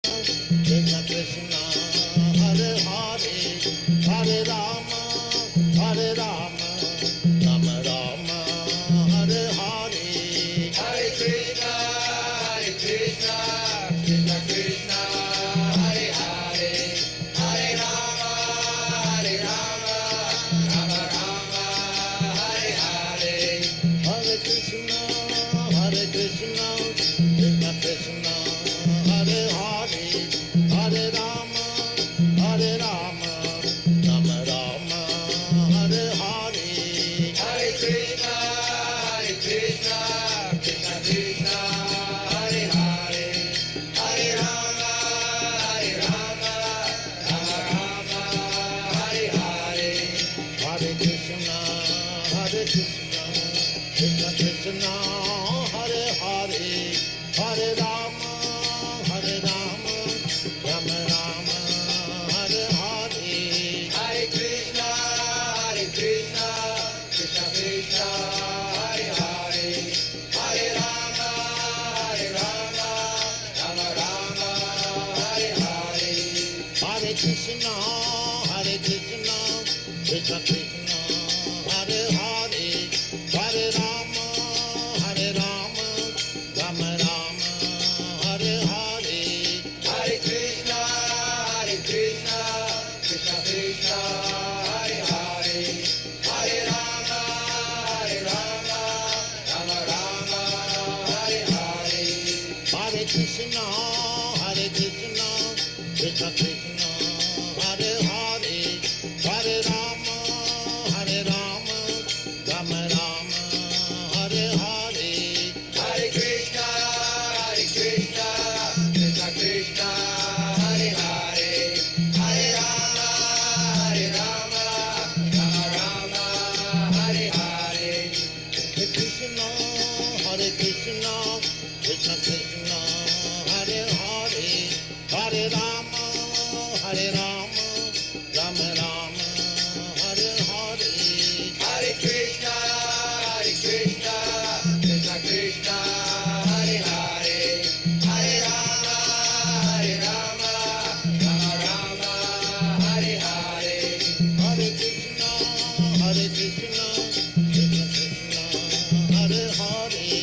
Krishna Krishna, Hare Hare, Hare Rama, Hare Rama, Rama Rama, Hare Hare, Hare Krishna, Krishna Krishna, Hare Hare, Hare Rama, Rama Rama, Hare Hare, Hare Krishna, Krishna Krishna, Hare Hare, Hare Rama, Rama Rama, Hare Hare, Hare Krishna, Krishna Krishna, Hare Hare, Hare Rama, Rama Rama, Hare Hare, Hare Krishna, Krishna Krishna, Hare Hare, Hare Rama, Rama Rama, Hare Hare, Hare Krishna, Krishna Krishna, Hare Hare, Hare Rama, Rama Rama, Hare Hare, Hare Krishna, Krishna Krishna, Hare Hare, Hare Rama, Rama Rama, Hare Hare, Hare Krishna, Krishna Krishna, Hare Hare, Hare Rama, Rama Rama, Hare Hare, Hare Krishna, Krishna Krishna, Hare Hare, Hare Rama, Rama Rama, Hare Hare, Hare Krishna, Krishna Krishna, Hare Hare, Hare Rama, Rama Rama, Hare Hare, Hare Krishna, Krishna Krishna, Hare Hare, Hare Rama, Rama Rama, Hare Hare, Hare Krishna, Krishna Krishna, Hare Hare, Hare Rama, Rama Rama, Hare Hare, Hare Krishna, Krishna Krishna, Hare Hare, Hare Rama, Rama Rama, Hare Hare, Hare Krishna, Krishna Krishna, Hare Hare,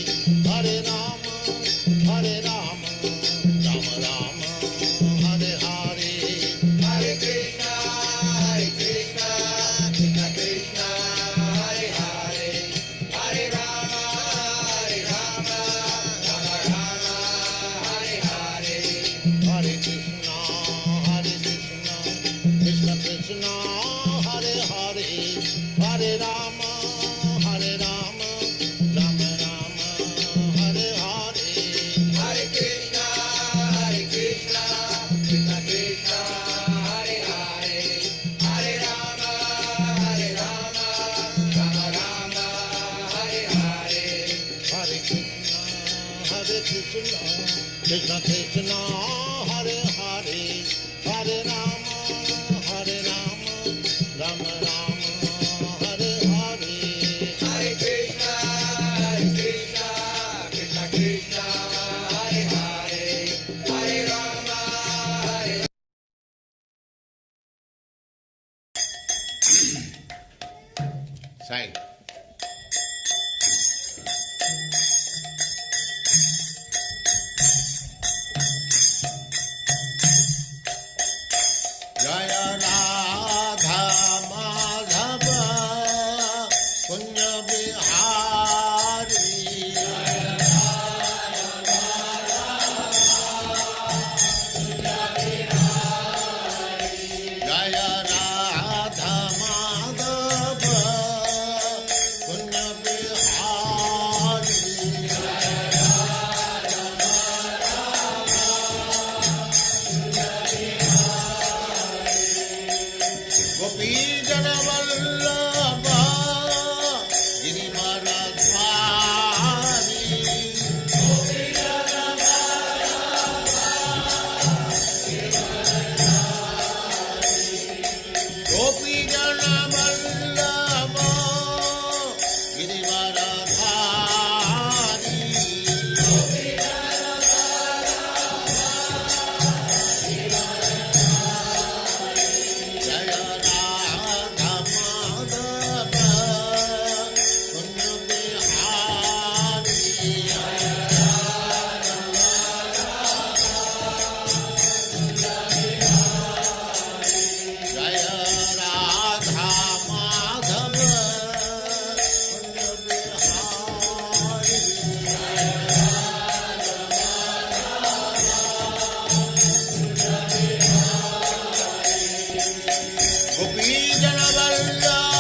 Hare Rama, Rama Rama, Hare Hare, Hare Krishna, Krishna Krishna, Hare Hare, Hare Rama, Rama Rama, Hare Hare, Hare Krishna, Krishna Krishna, Hare Hare, Hare Rama, Rama Rama, Hare Hare, Hare Krishna, Krishna Krishna, Hare Hare, Hare Rama, Rama Rama, Hare Hare, Hare Krishna, Krishna Krishna, Hare Hare, Hare Rama, Side. Jaya Radha Madhava Punya Bihari, Jaya Radha Madhava Punya Bihari, Gopi Jana Vallabha Girivaradhari, Gopi Jana Vallabha Girivaradhari, Gopi Jana Vallabha Girivaradhari, Gopi Jana Vallabha Vallabha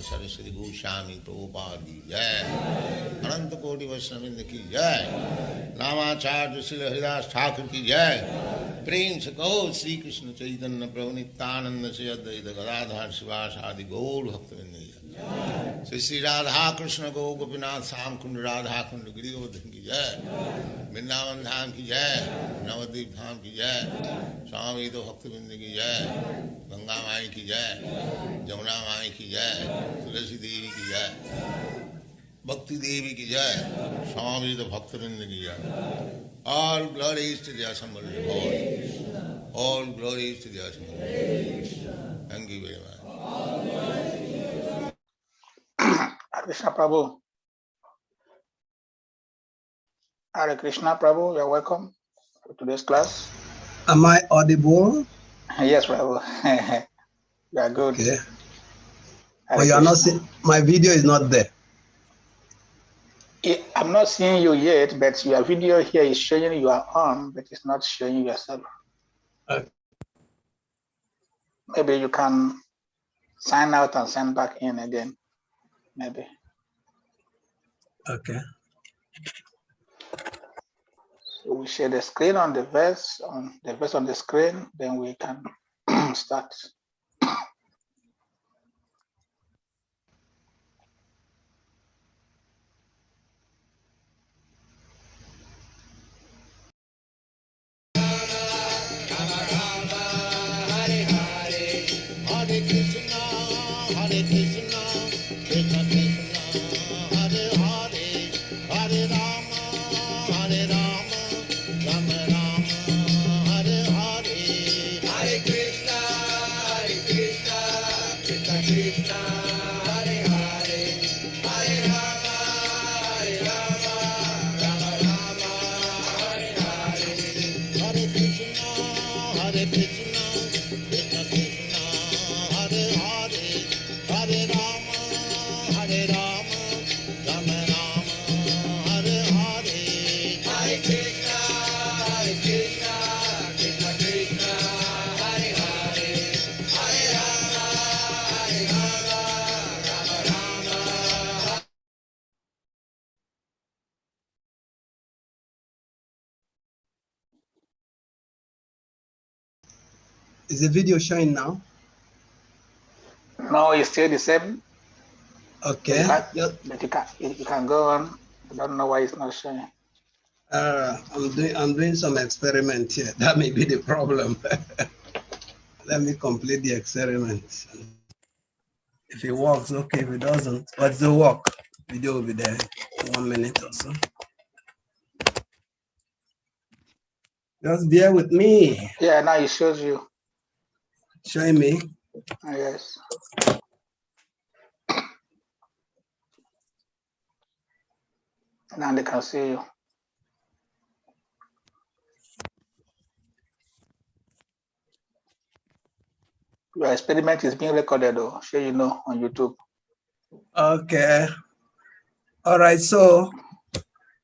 Saraswati Goswami Prabhupada ki jai, Ananta Koti Vaishnavrinda ki jai, Namacharya Srila Haridas Thakur ki jai, Prem se kaho Sri Krishna Chaitanya Prabhu Nityananda se Advaita Gadadhar Sivasadi Gaur Bhaktivinoda ki jai, Sri Radha Krishna Go Gopinath Sam Kund Radha Kund Giri Govardhan ki jai, Vrindavan Dham ki jai, Navadvip Dham ki jai, Swami Bhaktivinoda ki jai, Ganga Mai ki jai, Jamuna Mai ki jai, Tulasi Devi ki jai, Bhakti Devi ki jai, Swami Bhaktivinoda ki jai. All glories to the assembled Lord. All glories to the assembled Lord. Thank you very much. Hare Krishna Prabhu. Hare Krishna Prabhu, you're welcome to today's class. Am I audible? Yes, Prabhu. You are good. Okay. Hare But you are not Krishna. seeing, my video is not there. I'm not seeing you yet, but your video here is showing you are on, but it's not showing yourself. Okay. Maybe you can sign out and sign back in again. Maybe. Okay. So we share the screen on the verse on the screen, then we can start. Hare Krishna, Hare Krishna, Krishna Krishna, Hare Hare, Hare Rama, Hare Rama, Rama Rama, Hare Hare. Hare Krishna, Is the video showing now? No, it's still the same. Okay. But you can go on. I don't know why it's not showing. I'm doing some experiment here. That may be the problem. Let me complete the experiment. If it works, okay. If it doesn't, but it will work. Video will be there in 1 minute or so. Just bear with me. Yeah, now it shows you. Showing me. Yes. Now they can see you. Your experiment is being recorded, though. Sure, you know, on YouTube. Okay. All right. So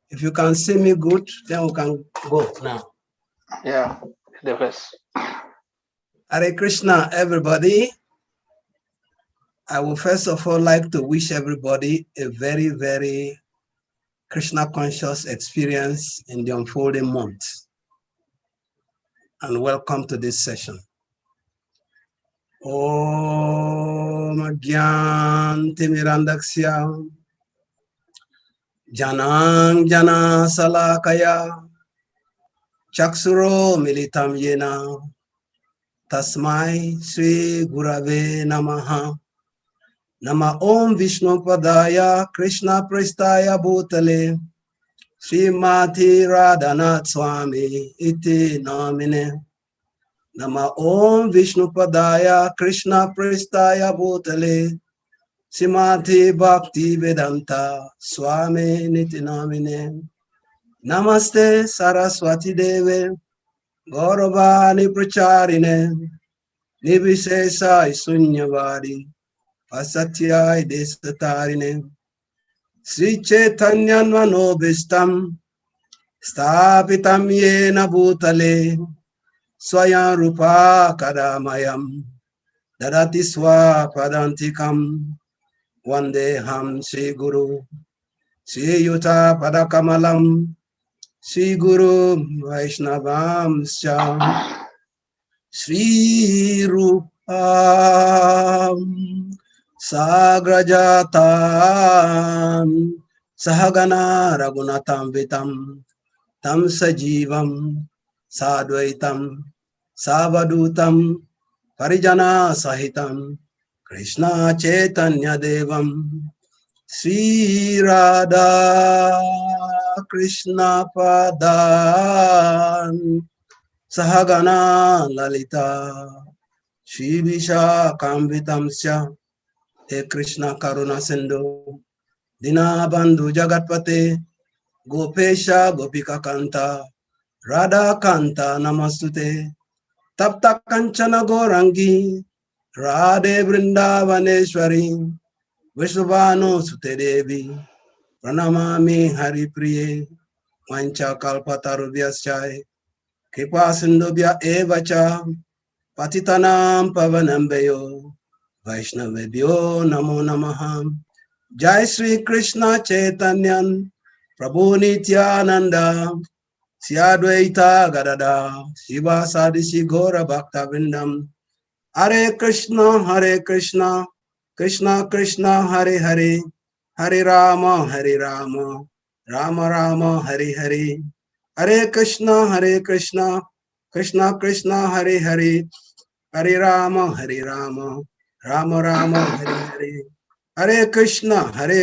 if you can see me good, then we can go now. Yeah, the verse. Hare Krishna, everybody. I would first of all like to wish everybody a very, very Krishna conscious experience in the unfolding month. And welcome to this session. Om Gyan Timirandaksya Janang Jana Salakaya Chaksuro Militam Yena Tasmai Sri Gurave Namaha Nama Om Vishnu Padaya Krishna Prestaya Bhutale Srimati Radhanath Swami Iti Namine Nama Om Vishnu Padaya Krishna Prestaya Bhutale Srimati Bhakti Vedanta Swami Niti Namine Namaste Saraswati Deve Gauravani Pracharine Nibisesa Isunyavadi Pasatyai Desatarine Sri Chaitanya Manobhistam Stapitam Yena Bhutale Swayam Rupa Kadamayam Dadati Swapadantikam Vandeham Sri Guru Sri Yuta Padakamalam Sri Guru Vaishnavam Sri Rupam Sagrajatam Sahagana Ragunatam Vitam Tam Sajivam Sadvaitam Savadutam Parijana Sahitam Krishna Chaitanya Devam Sri Radha Krishna Padan Sahagana Lalita Shri Vishakam Sya He Krishna Karuna Sindhu Dinabandhu Jagatpate Gopesha Gopika Kanta Radha Kanta Namastute Tapta Kanchana Gorangi Radhe Vrindavaneshwari Vishvano Sute Devi Pranamami Hari Priye Mancha Kalpatarubhyaschai Kripa Sindhubhya Evacha Patitanam Pavanambeyo Vaishnavebhyo Namo Namaha Jai Sri Krishna Chaitanyan Prabhu Nityananda Sri Advaita Gadada Shiva Sadisi Gora Bhakta Vrindam Hare Krishna Krishna Krishna Hare Hare Hare Rama Rama Rama Hare Hare Hare Krishna Krishna Krishna Hare Hare Hare Rama Rama Rama Hare Hare Hare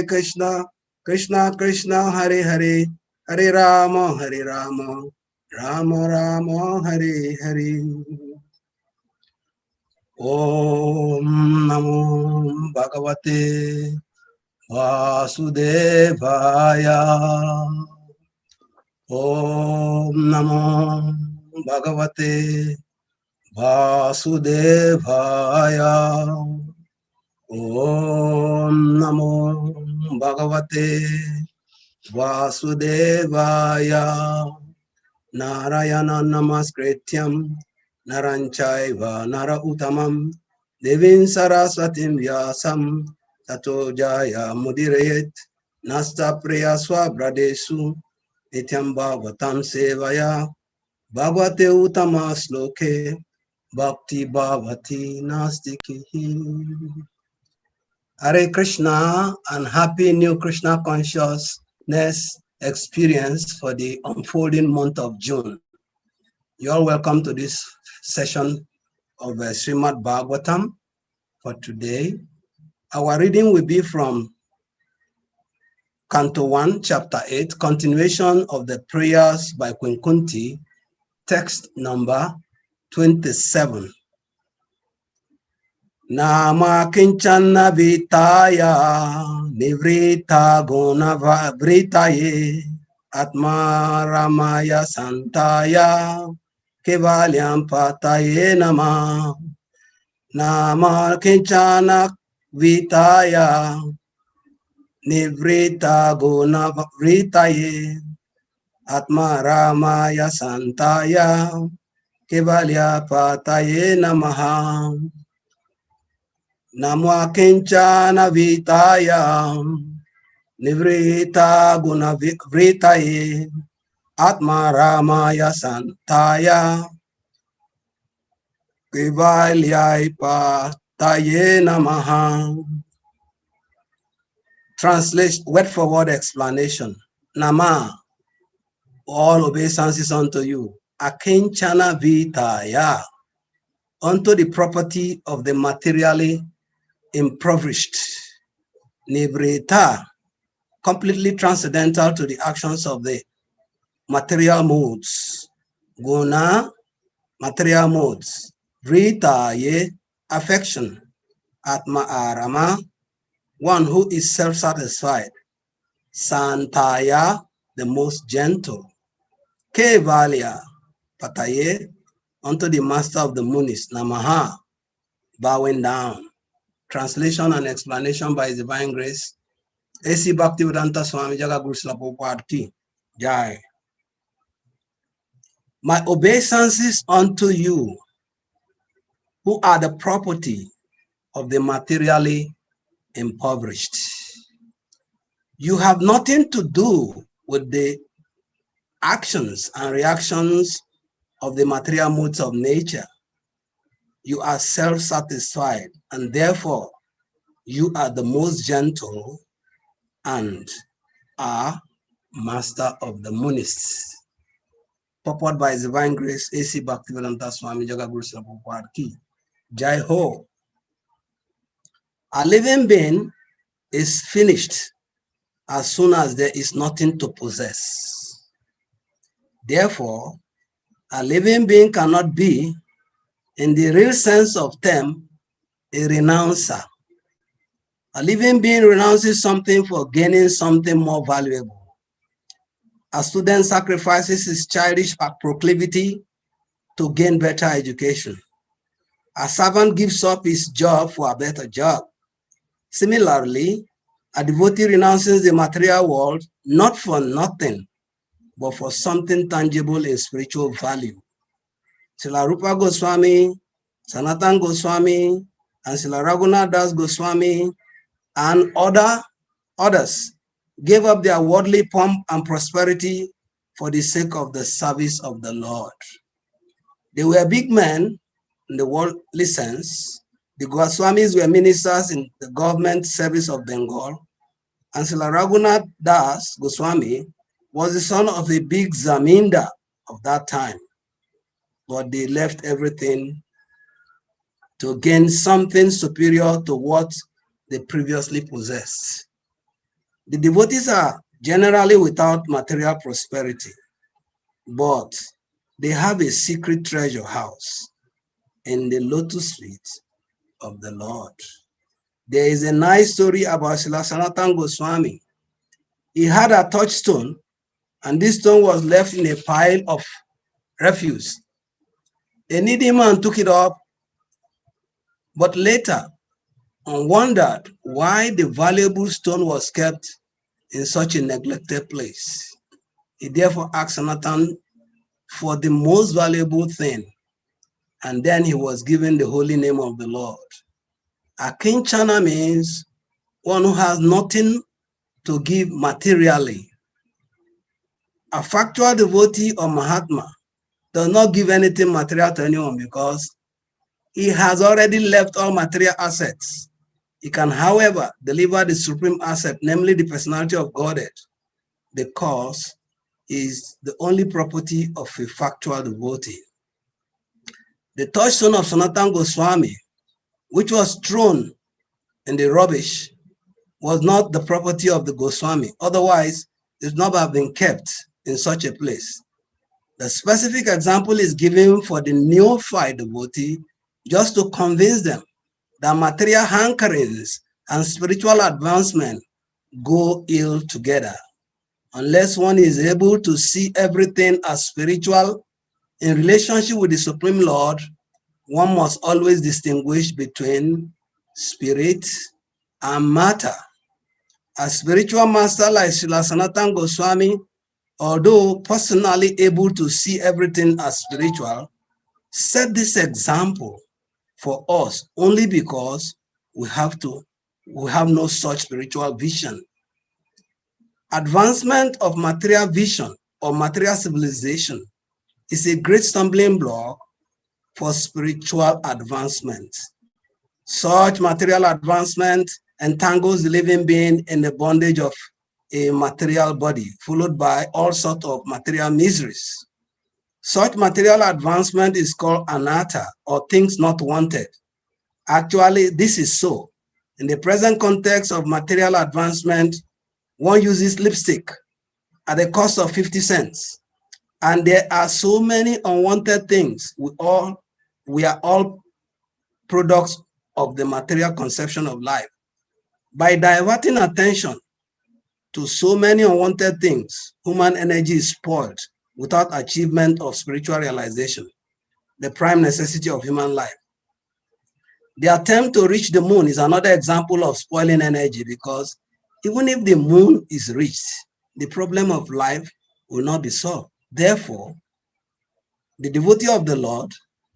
Krishna Krishna Hare Hare Hare Rama Rama Rama Hare Hare Om Namo Bhagavate Vasudevaya Om Namo Bhagavate Vasudevaya Om Namo Bhagavate Vasudevaya Narayana Namaskrityam Naranchaiva Nara Uttamam Devin Saraswatim Vyasam Tato Jaya Mudirayet Nasta Priya Swabradesu Nityam Bhagavatam Sevaya Bhagavate Uttama Sloke Bhakti Bhavati Nastikihi. Hare Krishna and happy new Krishna consciousness experience for the unfolding month of June. You're all welcome to this session of Srimad Bhagavatam for today. Our reading will be from Canto 1, Chapter 8, continuation of the prayers by Queen Kunti, text number 27. Nama kinchana vitaya nivrita guna vritaye atma ramaya santaya kevalyam pataye nama. Nama kinchana vitaya nivrita guna vritaye atma ramaya santaya kevalya pataye namaha. Namo kinchana vitaya nivrita guna vritaye atma ramaya santaya kevalyai pataye namaha. Translation, word for word explanation. Nama, all obeisances unto you. Akinchana vitaya, unto the property of the materially impoverished. Nibrita, completely transcendental to the actions of the material modes. Guna, material modes. Vritaye, affection. Atma arama, one who is self-satisfied. Santaya, the most gentle. Kevalia, pataye, unto the master of the munis. Namaha, bowing down. Translation and explanation by His Divine Grace. A.C. Bhaktivedanta Swami Jaga Guru Srila Prabhupada Ki Jai. My obeisances unto you, who are the property of the materially impoverished. You have nothing to do with the actions and reactions of the material moods of nature. You are self-satisfied, and therefore you are the most gentle and are master of the monists. Purport by His Divine Grace, A.C. Bhaktivedanta Swami Jaga Guru Srila Prabhupada Ki Jai Ho. A living being is finished as soon as there is nothing to possess. Therefore, a living being cannot be, in the real sense of term, a renouncer. A living being renounces something for gaining something more valuable. A student sacrifices his childish proclivity to gain better education. A servant gives up his job for a better job. Similarly, a devotee renounces the material world not for nothing, but for something tangible in spiritual value. Srila Rupa Goswami, Sanatan Goswami, and Srila Raghunath Das Goswami, and others gave up their worldly pomp and prosperity for the sake of the service of the Lord. They were big men in the worldly sense. The Goswamis were ministers in the government service of Bengal, and Srila Raghunath Das Goswami was the son of a big zamindar of that time. But they left everything to gain something superior to what they previously possessed. The devotees are generally without material prosperity, but they have a secret treasure house in the lotus feet of the Lord. There is a nice story about Srila Sanatan Goswami. He had a touchstone, and this stone was left in a pile of refuse. A needy man took it up, but later wondered why the valuable stone was kept in such a neglected place. He therefore asked Sanatan for the most valuable thing, and then he was given the holy name of the Lord. Akinchana means one who has nothing to give materially. A factual devotee or Mahatma does not give anything material to anyone because He has already left all material assets. He can, however, deliver the supreme asset, namely the personality of Godhead, because he is the only property of a factual devotee. The touchstone of Sanatana Goswami, which was thrown in the rubbish, was not the property of the Goswami. Otherwise, it would not have been kept in such a place. The specific example is given for the neophyte devotee just to convince them that material hankerings and spiritual advancement go ill together. Unless one is able to see everything as spiritual in relationship with the Supreme Lord, one must always distinguish between spirit and matter. A spiritual master like Srila Sanatana Goswami, although personally able to see everything as spiritual, set this example for us only because we have no such spiritual vision. Advancement of material vision or material civilization is a great stumbling block for spiritual advancement. Such material advancement entangles the living being in the bondage of a material body, followed by all sorts of material miseries. Such material advancement is called anatta, or things not wanted. Actually, this is so. In the present context of material advancement, one uses lipstick at the cost of 50 cents. And there are so many unwanted things. We are all products of the material conception of life. By diverting attention to so many unwanted things, human energy is spoiled without achievement of spiritual realization, the prime necessity of human life. The attempt to reach the moon is another example of spoiling energy, because even if the moon is reached, the problem of life will not be solved. Therefore, the devotee of the Lord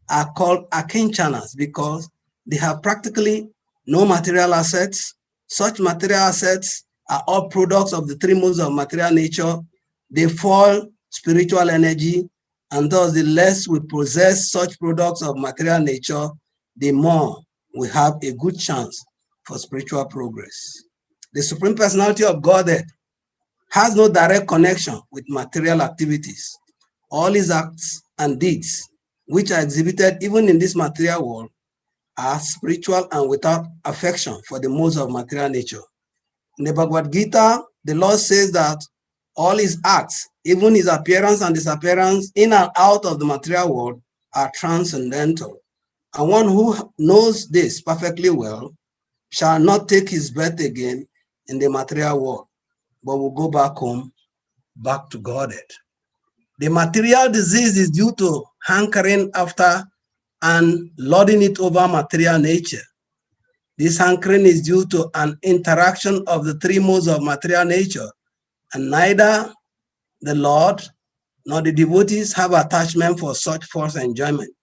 are called akinchanas because they have practically no material assets. Such material assets are all products of the three modes of material nature. They fall spiritual energy, and thus the less we possess such products of material nature, the more we have a good chance for spiritual progress. The Supreme Personality of Godhead has no direct connection with material activities. All his acts and deeds, which are exhibited even in this material world, are spiritual and without affection for the modes of material nature. In the Bhagavad Gita, the Lord says that all his acts, even his appearance and disappearance in and out of the material world, are transcendental. And one who knows this perfectly well shall not take his birth again in the material world, but will go back home, back to Godhead. The material disease is due to hankering after and lording it over material nature. This hankering is due to an interaction of the three modes of material nature, and neither the Lord nor the devotees have attachment for such false enjoyment.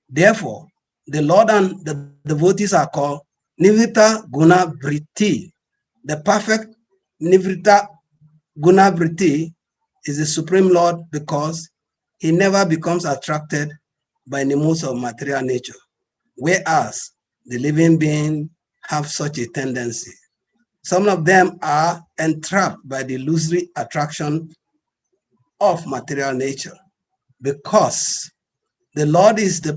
Therefore, the Lord and the devotees are called Nivrita Guna Vritti. The perfect Nivrita Guna Vritti is the Supreme Lord because he never becomes attracted by the modes of material nature, whereas the living beings have such a tendency. Some of them are entrapped by the illusory attraction of material nature. Because the Lord is the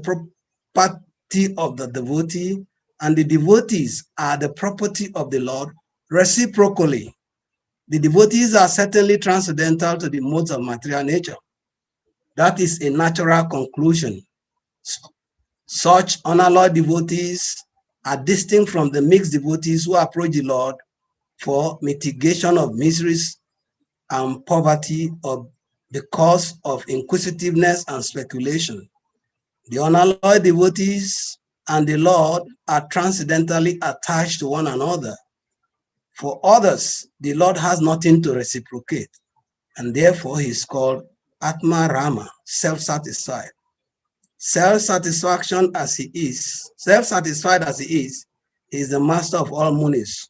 property of the devotee, and the devotees are the property of the Lord reciprocally. The devotees are certainly transcendental to the modes of material nature. That is a natural conclusion. Such unalloyed devotees are distinct from the mixed devotees who approach the Lord for mitigation of miseries and poverty because of inquisitiveness and speculation. The unalloyed devotees and the Lord are transcendentally attached to one another. For others, the Lord has nothing to reciprocate, and therefore he is called Atma Rama, self-satisfied. Self-satisfaction as he is, self-satisfied as he is the master of all munis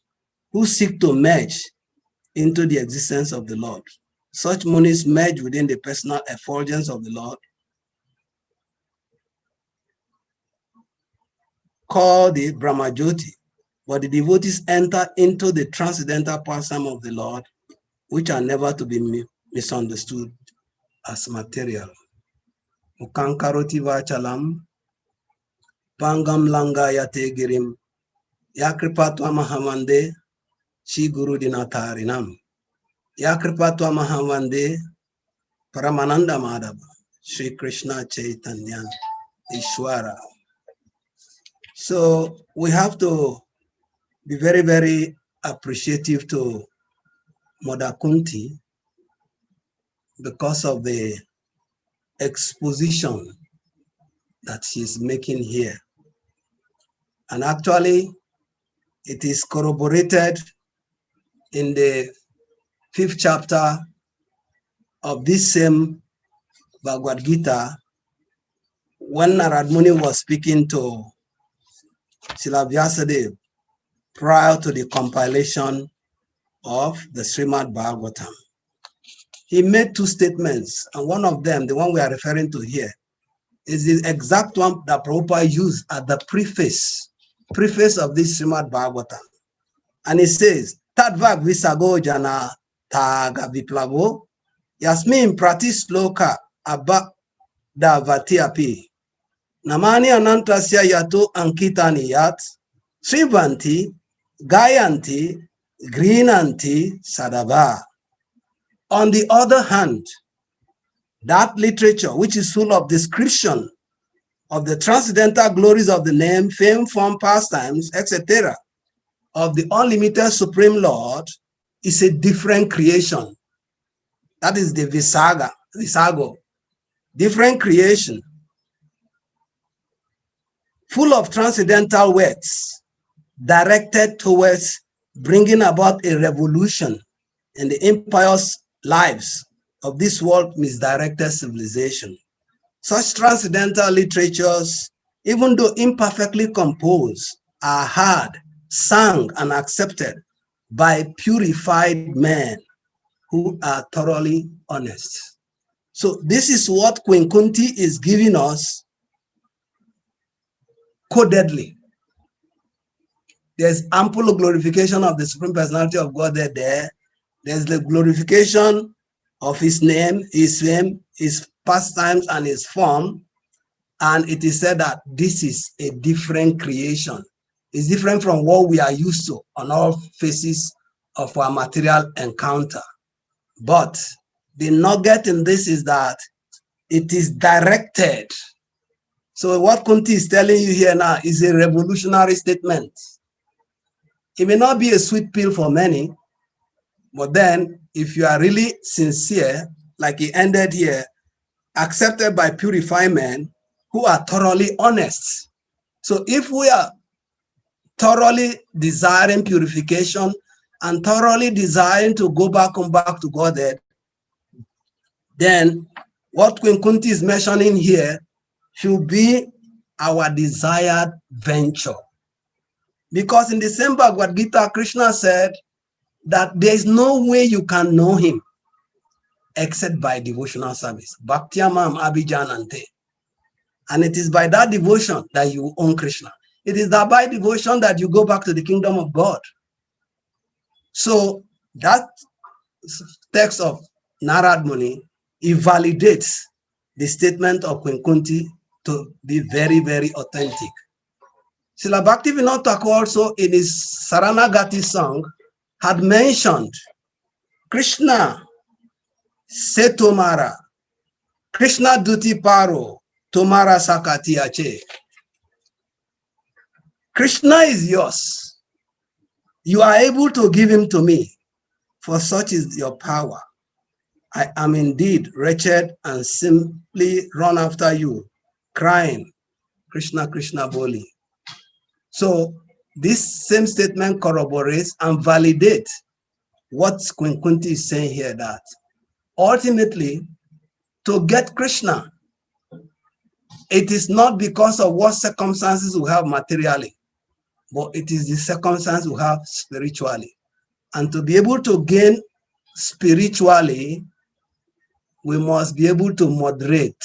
who seek to merge into the existence of the Lord. Such munis merge within the personal effulgence of the Lord. called the Brahmajyoti, but the devotees enter into the transcendental pastime of the Lord, which are never to be misunderstood as material. Mukankaroti vachalam, pangam langa yate girim, yakripatwa mahamande, shi guru dinatarinam, yakripatwa mahamande, Paramananda Madhava, Sri Krishna Chaitanya, Ishwara. So we have to be very, very appreciative to Mother Kunti because of the exposition that she's making here. And actually, it is corroborated in the 5th chapter of this same Bhagavad Gita when Narad Muni was speaking to Srila Vyasadeva prior to the compilation of the Srimad Bhagavatam. He made 2 statements, and one of them, the one we are referring to here, is the exact one that Prabhupada used at the preface of this Srimad Bhagavatam. And he says, Tadvak Visago Jana Taga Viplavo Yasmin Pratisloka Abba Davatiapi Namani Anantasya Yato Ankitani Yat Srivanti Gayanti Grinanti Sadava. On the other hand, that literature, which is full of description of the transcendental glories of the name, fame, form, pastimes, etc., of the unlimited Supreme Lord, is a different creation. That is the Visago, different creation, full of transcendental words, directed towards bringing about a revolution in the impious lives of this world misdirected civilization. Such transcendental literatures, even though imperfectly composed, are heard, sung, and accepted by purified men who are thoroughly honest. So this is what Queen Kunti is giving us codedly. There's ample glorification of the Supreme Personality of God there. There's the glorification of his name, his fame, his pastimes, and his form. And it is said that this is a different creation. It's different from what we are used to on all phases of our material encounter. But the nugget in this is that it is directed. So what Kunti is telling you here now is a revolutionary statement. It may not be a sweet pill for many, but then if you are really sincere, like he ended here, accepted by purified men who are thoroughly honest. So if we are thoroughly desiring purification and thoroughly desiring to go back to Godhead, then what Queen Kunti is mentioning here should be our desired venture. Because in the same Bhagavad Gita, Krishna said that there is no way you can know him except by devotional service. Bhaktyamam abhijanante. And it is by that devotion that you own Krishna. It is that by devotion that you go back to the kingdom of God. So that text of Narad Muni, it validates the statement of Queen Kunti to be very, very authentic. Srila Bhaktivinoda Thakur also in his Saranagati song had mentioned Krishna se tomara, Krishna duti paro, tomara sakati ache. Krishna is yours. You are able to give him to me, for such is your power. I am indeed wretched and simply run after you, crying, Krishna, Krishna Boli. So this same statement corroborates and validates what Queen Kunti is saying here, that ultimately, to get Krishna, it is not because of what circumstances we have materially, but it is the circumstance we have spiritually. And to be able to gain spiritually, we must be able to moderate.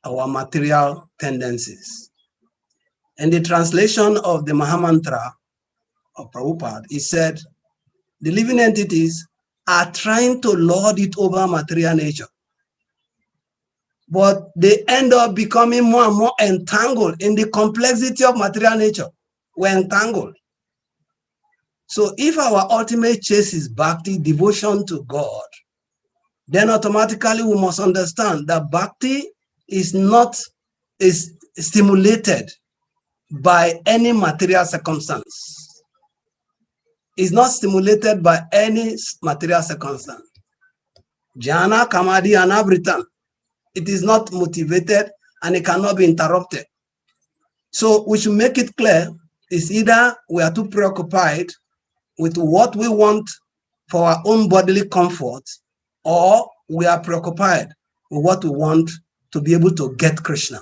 our material tendencies. In the translation of the Mahamantra of Prabhupada, he said, the living entities are trying to lord it over material nature, but they end up becoming more and more entangled in the complexity of material nature. We're entangled. So if our ultimate chase is bhakti, devotion to God, then automatically we must understand that bhakti is stimulated by any material circumstance. It's not stimulated by any material circumstance. Jnana, Kamadi, and Abritan. It is not motivated and it cannot be interrupted. So we should make it clear, it's either we are too preoccupied with what we want for our own bodily comfort, or we are preoccupied with what we want to be able to get Krishna.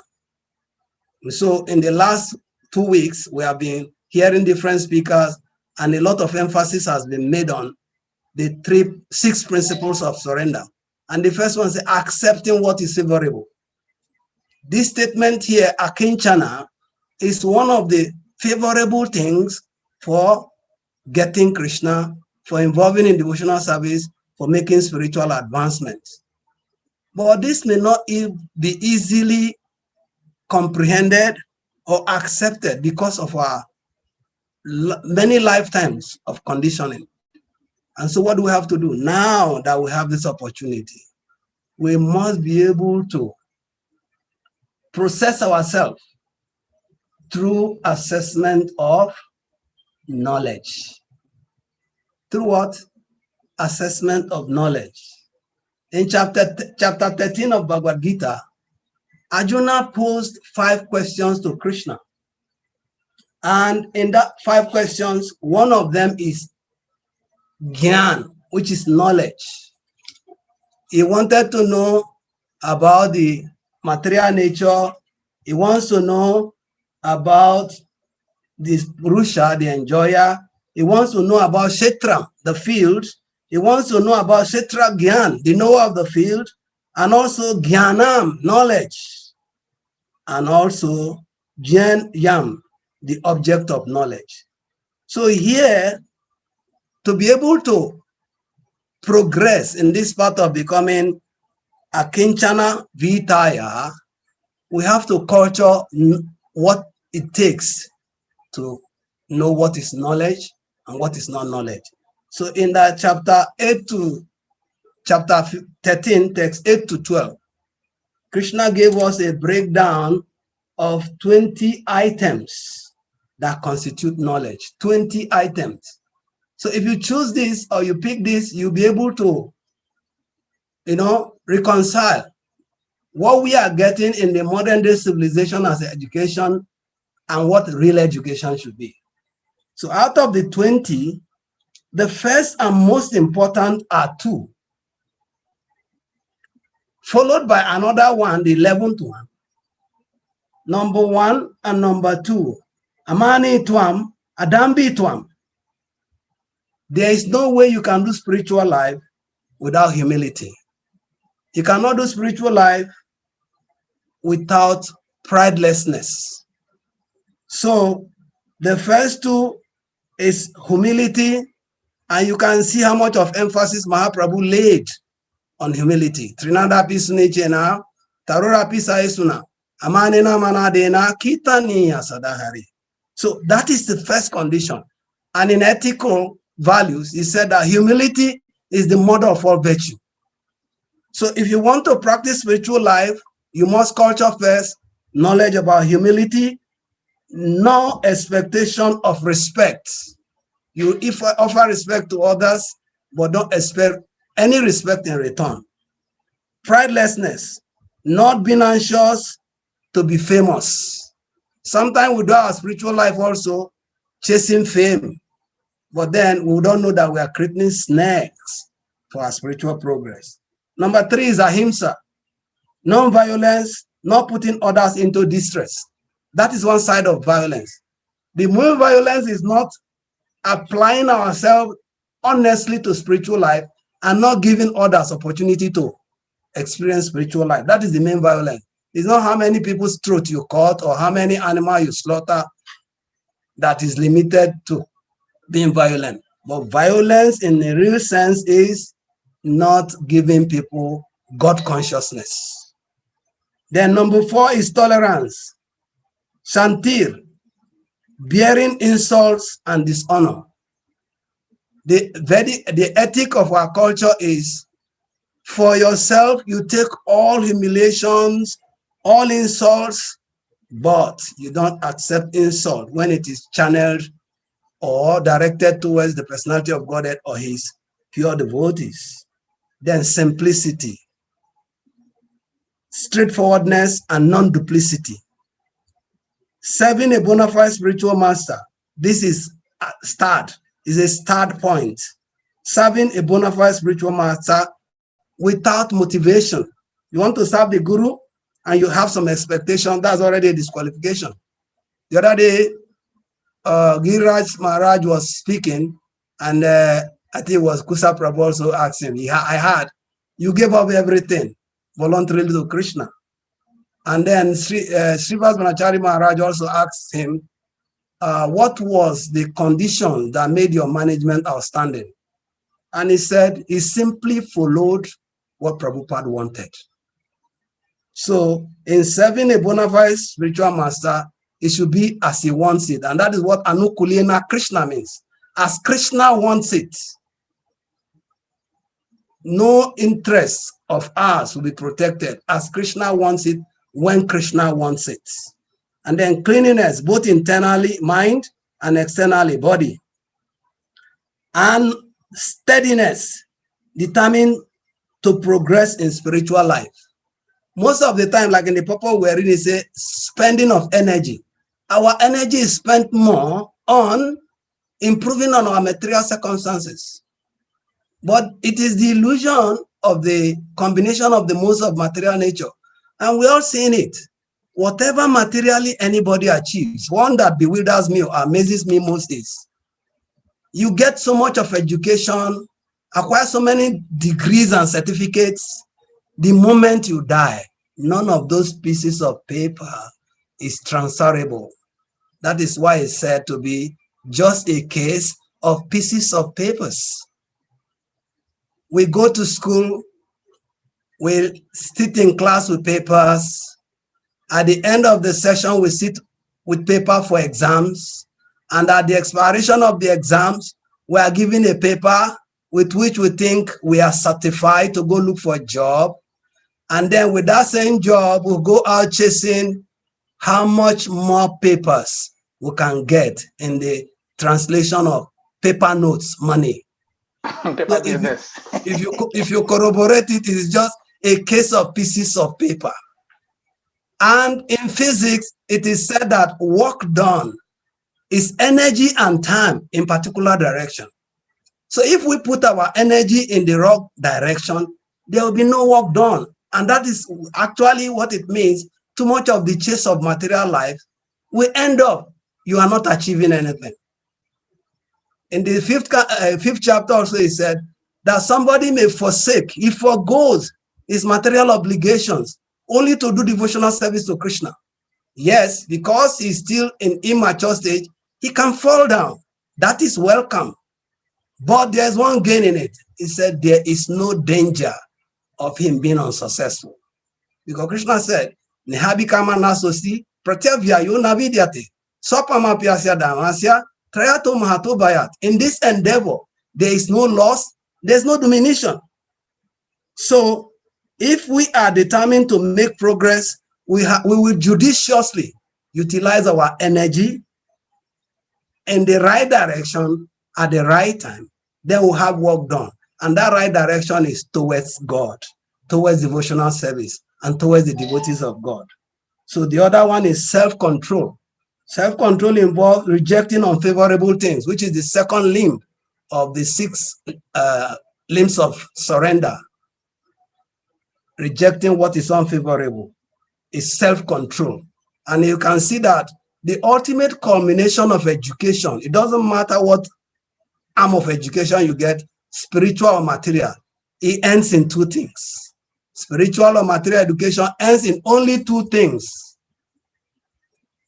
And so in the last 2 weeks, we have been hearing different speakers, and a lot of emphasis has been made on the 6 principles of surrender. And the first one is accepting what is favorable. This statement here, akinchana, is one of the favorable things for getting Krishna, for involving in devotional service, for making spiritual advancements. But this may not be easily comprehended or accepted because of our many lifetimes of conditioning. And so what do we have to do? Now that we have this opportunity, we must be able to process ourselves through assessment of knowledge. Through what? Assessment of knowledge. In chapter 13 of Bhagavad Gita, Arjuna posed 5 questions to Krishna. And in that 5 questions, one of them is Gyan, which is knowledge. He wanted to know about the material nature. He wants to know about this Purusha, the enjoyer. He wants to know about Kshetra, the field. He wants to know about Kshetra Gyan, the knower of the field, and also Gyanam, knowledge, and also Jnana Yam, the object of knowledge. So here, to be able to progress in this part of becoming Akinchana Vitaya, we have to culture what it takes to know what is knowledge and what is not knowledge. So in that chapter 13, text 8 to 12, Krishna gave us a breakdown of 20 items that constitute knowledge, 20 items. So if you choose this or you pick this, you'll be able to, reconcile what we are getting in the modern day civilization as education and what real education should be. So out of the 20, the first and most important are 2, followed by another one, the 11th one. Number 1 and number 2, Amani Twam, Adambi Twam. There is no way you can do spiritual life without humility. You cannot do spiritual life without pridelessness. So the first 2 is humility, and you can see how much of emphasis Mahaprabhu laid on humility. Trinada Pisunichena, Tarora Pisaisuna, Amanena Manadena, Kitaniya Sadahari. So that is the first condition. And in ethical values, he said that humility is the mother of all virtue. So if you want to practice spiritual life, you must culture first knowledge about humility, no expectation of respect. You offer respect to others, but don't expect any respect in return. Pridelessness, not being anxious to be famous. Sometimes we do our spiritual life also chasing fame, but then we don't know that we are creating snags for our spiritual progress. Number 3 is ahimsa, non-violence, not putting others into distress. That is one side of violence. The main violence is not applying ourselves honestly to spiritual life and not giving others opportunity to experience spiritual life. That is the main violence. It's not how many people's throat you cut or how many animals you slaughter that is limited to being violent. But violence in the real sense is not giving people God consciousness. Then number 4 is tolerance. Shantir, bearing insults and dishonor. The ethic of our culture is, for yourself, you take all humiliations, all insults, but you don't accept insult when it is channeled or directed towards the personality of God or his pure devotees. Then simplicity, straightforwardness, and non-duplicity. Serving a bona fide spiritual master, this is a start point. Serving a bona fide spiritual master without motivation. You want to serve the guru and you have some expectation, that's already a disqualification. The other day, Giriraj Maharaj was speaking, and I think it was Kusa Prabhu also asked him, I heard, you gave up everything voluntarily to Krishna. And then Srivas Manachari Maharaj also asked him, what was the condition that made your management outstanding? And he said, he simply followed what Prabhupada wanted. So in serving a bona fide spiritual master, it should be as he wants it. And that is what Anukulena Krishna means. As Krishna wants it. No interest of ours will be protected. As Krishna wants it, when Krishna wants it. And then cleanliness, both internally, mind, and externally, body. And steadiness, determined to progress in spiritual life. Most of the time, like in the purport we're reading, say spending of energy. Our energy is spent more on improving on our material circumstances. But it is the illusion of the combination of the modes of material nature. And we're all seeing it. Whatever materially anybody achieves, one that bewilders me or amazes me most is, you get so much of education, acquire so many degrees and certificates, the moment you die, none of those pieces of paper is transferable. That is why it's said to be just a case of pieces of papers. We go to school, we sit in class with papers. At the end of the session, we sit with paper for exams. And at the expiration of the exams, we are given a paper with which we think we are certified to go look for a job. And then with that same job, we'll go out chasing how much more papers we can get in the translation of paper notes, money. Paper So business. if you corroborate it, it is just a case of pieces of paper. And in physics, it is said that work done is energy and time in particular direction. So if we put our energy in the wrong direction, there will be no work done. And that is actually what it means. Too much of the chase of material life will end up, you are not achieving anything. In the fifth chapter also, he said that somebody may forsake, he forgoes his material obligations only to do devotional service to Krishna. Yes, because he's still in immature stage, he can fall down. That is welcome. But there's one gain in it. He said there is no danger of him being unsuccessful. Because Krishna said, Nehabi kama nasosi, pratyavya yo navidyate, sopama pyasya damasya, trayato mahato bayat. In this endeavor, there is no loss, there's no diminution. So if we are determined to make progress, we will judiciously utilize our energy in the right direction at the right time. Then we'll have work done. And that right direction is towards God, towards devotional service, and towards the devotees of God. So the other one is self-control. Self-control involves rejecting unfavorable things, which is the second limb of the 6 limbs of surrender. Rejecting what is unfavorable is self-control. And you can see that the ultimate culmination of education, it doesn't matter what arm of education you get, spiritual or material, it ends in 2 things: spiritual or material education ends in only two things: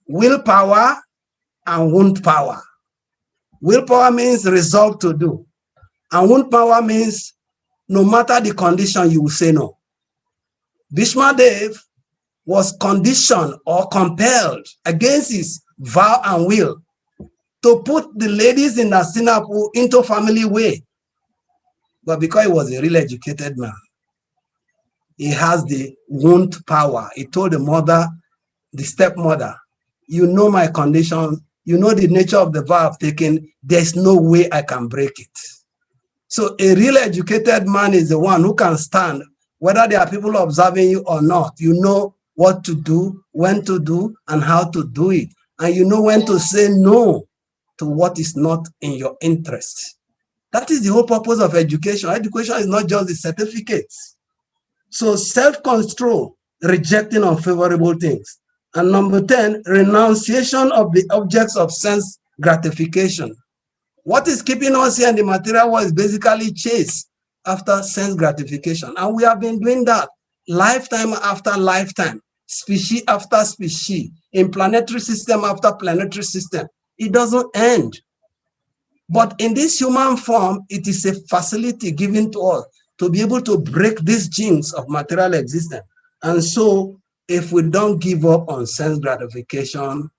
willpower and wound power. Willpower means resolve to do, and wound power means no matter the condition, you will say no. Bhishma Dev was conditioned or compelled against his vow and will to put the ladies in Hastinapur into family way. But because he was a really educated man, he has the wound power. He told the mother, the stepmother, you know my condition, you know the nature of the vow I've taken, there's no way I can break it. So a real educated man is the one who can stand, whether there are people observing you or not. You know what to do, when to do, and how to do it. And you know when to say no to what is not in your interest. That is the whole purpose of education. Education is not just the certificates. So self-control, rejecting unfavorable things. And number 10, renunciation of the objects of sense gratification. What is keeping us here in the material world is basically chase after sense gratification. And we have been doing that lifetime after lifetime, species after species, in planetary system after planetary system. It doesn't end. But in this human form, it is a facility given to us to be able to break these genes of material existence. And so if we don't give up on sense gratification,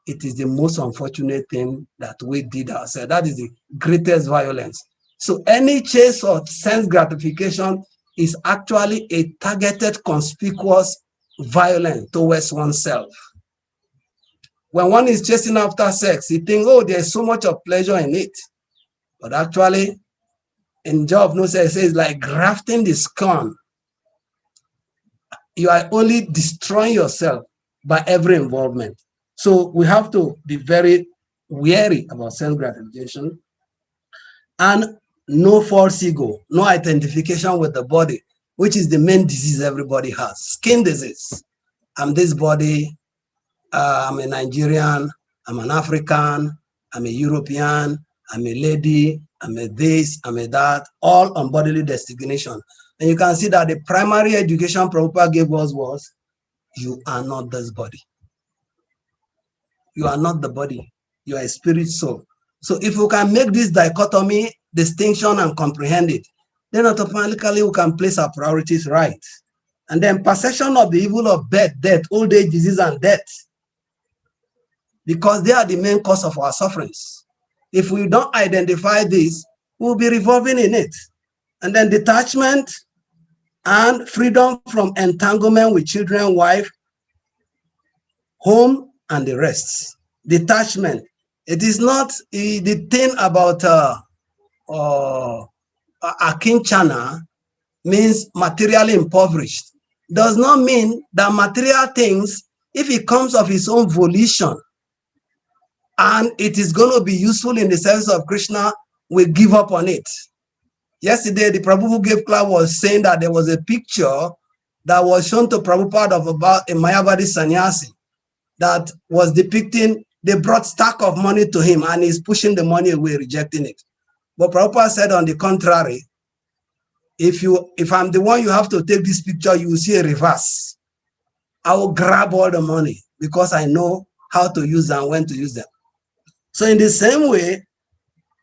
it is the most unfortunate thing that we did ourselves. That is the greatest violence. So any chase of sense gratification is actually a targeted, conspicuous violence towards oneself. When one is chasing after sex, he thinks, oh, there's so much of pleasure in it. But actually, in Job, no says it's like grafting the scorn. You are only destroying yourself by every involvement. So we have to be very wary about self-gratification, and no false ego, no identification with the body, which is the main disease everybody has. Skin disease. I'm this body, I'm a Nigerian, I'm an African, I'm a European, I'm a lady, I'm a this, I'm a that, all on bodily designation. And you can see that the primary education Prabhupada gave us was, you are not this body. You are not the body. You are a spirit soul. So if you can make this dichotomy, distinction, and comprehend it, then automatically we can place our priorities right. And then perception of the evil of birth, death, old age, disease, and death, because they are the main cause of our sufferings. If we don't identify this, we'll be revolving in it. And then detachment and freedom from entanglement with children, wife, home, and the rest. Detachment. It is not the thing about Akinchana means materially impoverished. Does not mean that material things, if it comes of its own volition and it is going to be useful in the service of Krishna, we give up on it. Yesterday, the Prabhu who gave class was saying that there was a picture that was shown to Prabhupada of about a Mayavadi sannyasi that was depicting, they brought stack of money to him and he's pushing the money away, rejecting it. But Prabhupada said, on the contrary, if I'm the one you have to take this picture, you will see a reverse. I will grab all the money because I know how to use them and when to use them. So in the same way,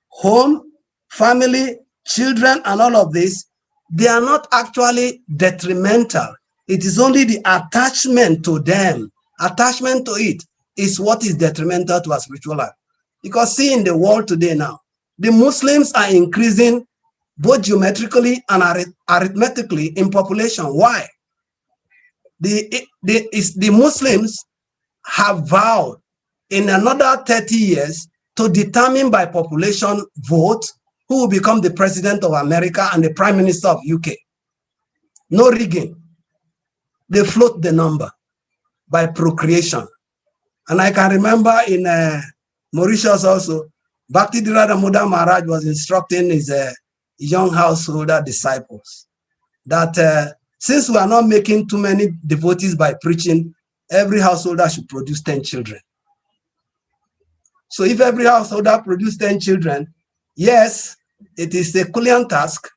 home, family, children, and all of this, they are not actually detrimental. It is only the attachment to them. Attachment to it is what is detrimental to our spiritual life. Because see in the world today now, the Muslims are increasing both geometrically and arithmetically in population. Why? The Muslims have vowed in another 30 years to determine by population vote who will become the president of America and the prime minister of UK. No rigging. They float the number by procreation. And I can remember in Mauritius also, Bhakti Dhirada Maharaj was instructing his young householder disciples that since we are not making too many devotees by preaching, every householder should produce 10 children. So if every householder produces 10 children, yes, it is a Herculean task,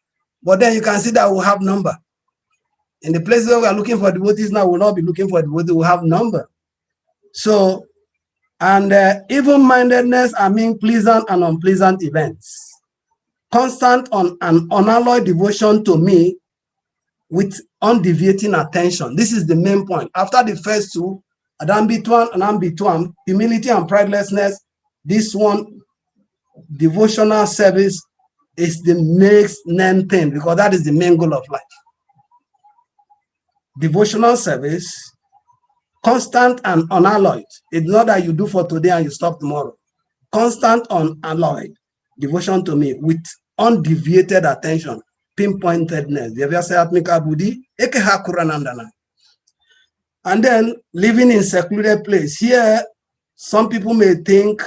but then you can see that we'll have number. In the places where we are looking for devotees now, we'll not be looking for devotees, we'll have number. So, and even-mindedness, I mean pleasant and unpleasant events. Constant on an unalloyed devotion to me with undeviating attention. This is the main point. After the first two, Adambituan and Ambituan, humility and pridelessness, this one, devotional service, is the next main thing, because that is the main goal of life. Devotional service, constant and unalloyed. It's not that you do for today and you stop tomorrow. Constant, unalloyed devotion to me with undeviated attention, pinpointedness. And then living in secluded place. Here, some people may think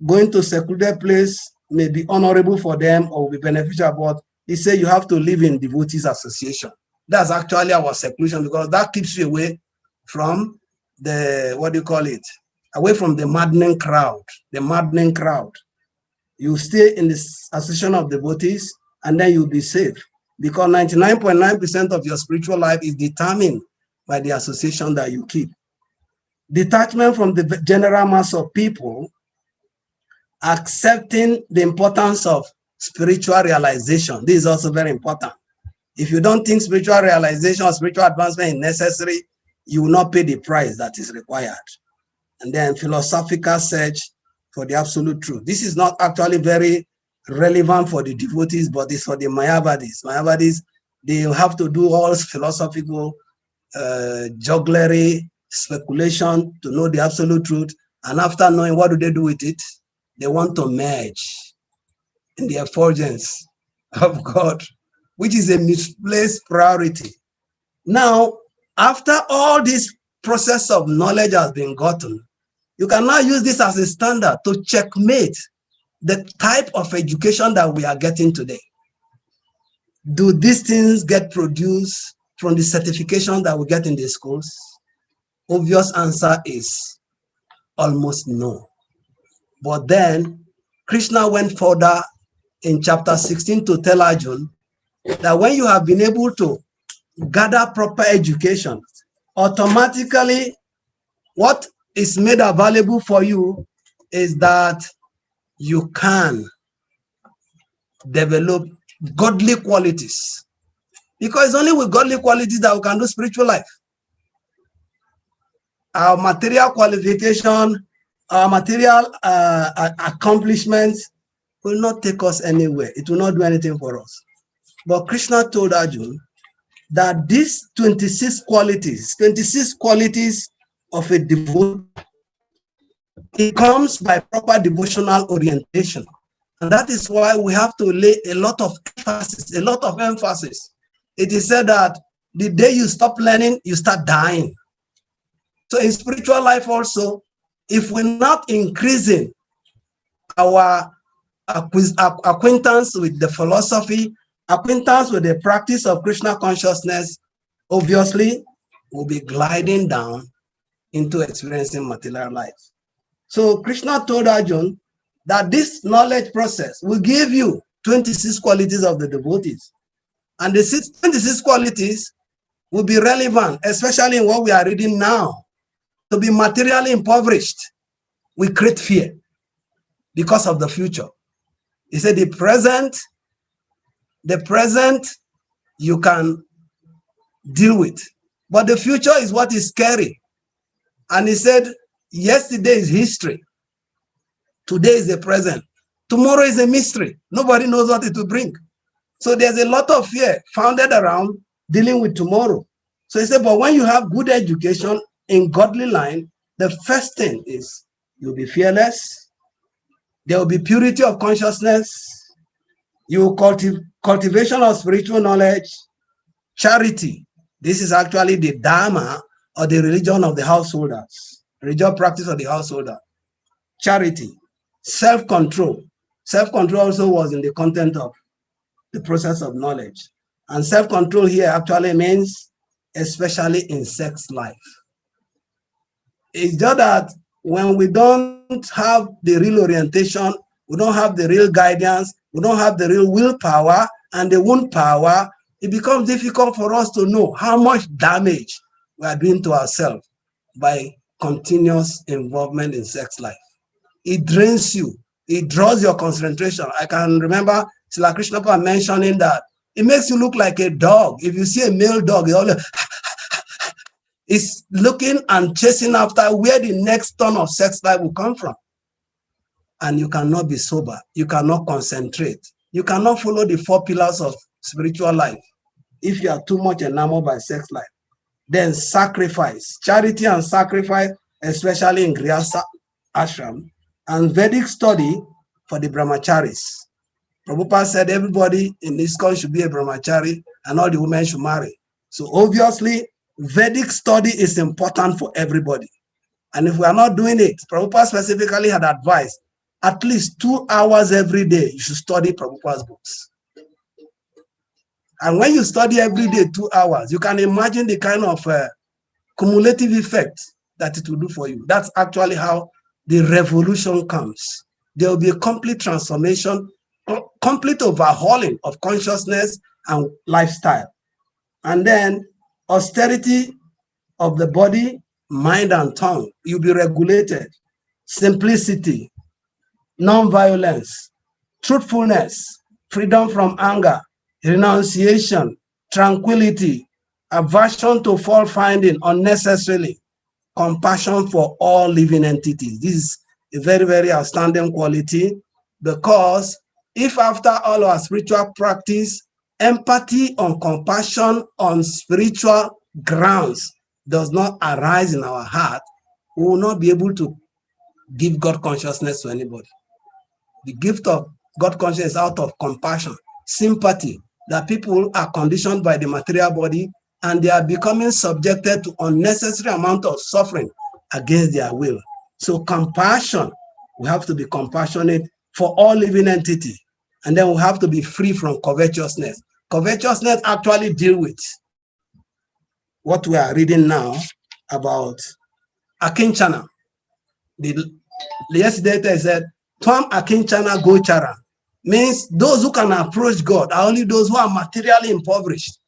going to secluded place may be honorable for them or will be beneficial, but he said you have to live in devotees association. That's actually our seclusion, because that keeps you away from the, what do you call it? Away from the maddening crowd, You stay in the association of devotees, and then you'll be safe, because 99.9% of your spiritual life is determined by the association that you keep. Detachment from the general mass of people, accepting the importance of spiritual realization. This is also very important. If you don't think spiritual realization or spiritual advancement is necessary, you will not pay the price that is required. And then philosophical search for the absolute truth. This is not actually very relevant for the devotees, but it's for the Mayavadis. Mayavadis, they have to do all philosophical jugglery, speculation to know the absolute truth. And after knowing, what do they do with it? They want to merge in the effulgence of God, which is a misplaced priority. Now, after all this process of knowledge has been gotten, you can now use this as a standard to checkmate the type of education that we are getting today. Do these things get produced from the certification that we get in the schools? Obvious answer is almost no. But then Krishna went further in chapter 16 to tell Arjuna that when you have been able to gather proper education, automatically what is made available for you is that you can develop godly qualities. Because it's only with godly qualities that we can do spiritual life. Our material qualification, our material accomplishments will not take us anywhere. It will not do anything for us. But Krishna told Arjuna that these 26 qualities of a devotee, it comes by proper devotional orientation. And that is why we have to lay a lot of emphasis. It is said that the day you stop learning, you start dying. So in spiritual life also, if we're not increasing our acquaintance with the philosophy, acquaintance with the practice of Krishna consciousness, obviously we'll be gliding down into experiencing material life. So Krishna told Arjuna that this knowledge process will give you 26 qualities of the devotees. And the 26 qualities will be relevant, especially in what we are reading now. To be materially impoverished, we create fear because of the future. He said the present you can deal with, but the future is what is scary. And he said, yesterday is history. Today is the present. Tomorrow is a mystery. Nobody knows what it will bring. So there's a lot of fear founded around dealing with tomorrow. So he said, but when you have good education in godly line, the first thing is you'll be fearless. There will be purity of consciousness. You will cultivation of spiritual knowledge, charity. This is actually the dharma or the religion of the householders, religious practice of the householder. Charity, self-control. Self-control also was in the content of the process of knowledge. And self-control here actually means especially in sex life. It's just that when we don't have the real orientation, we don't have the real guidance, we don't have the real willpower and the wound power, it becomes difficult for us to know how much damage we are doing to ourselves by continuous involvement in sex life. It drains you. It draws your concentration. I can remember Srila Krishna mentioning that it makes you look like a dog. If you see a male dog, it's looking and chasing after where the next ton of sex life will come from. And you cannot be sober. You cannot concentrate. You cannot follow the 4 pillars of spiritual life if you are too much enamored by sex life. Then sacrifice, charity and sacrifice, especially in Grihastha ashram, and Vedic study for the brahmacharis. Prabhupada said everybody in ISKCON should be a brahmachari and all the women should marry. So obviously, Vedic study is important for everybody. And if we are not doing it, Prabhupada specifically had advised at least 2 hours every day you should study Prabhupada's books. And when you study every day 2 hours, you can imagine the kind of cumulative effect that it will do for you. That's actually how the revolution comes. There will be a complete transformation, complete overhauling of consciousness and lifestyle. And then austerity of the body, mind, and tongue. You'll be regulated. Simplicity, non-violence, truthfulness, freedom from anger, renunciation, tranquility, aversion to fault finding unnecessarily, compassion for all living entities. This is a very, very outstanding quality, because if after all our spiritual practice, empathy and compassion on spiritual grounds does not arise in our heart, we will not be able to give God consciousness to anybody. The gift of God consciousness is out of compassion, sympathy, that people are conditioned by the material body and they are becoming subjected to unnecessary amount of suffering against their will. So compassion, we have to be compassionate for all living entity. And then we have to be free from covetousness. Covetousness actually deal with what we are reading now about Akinchana. Yesterday they said, Twam Akinchana Gochara, means those who can approach God are only those who are materially impoverished.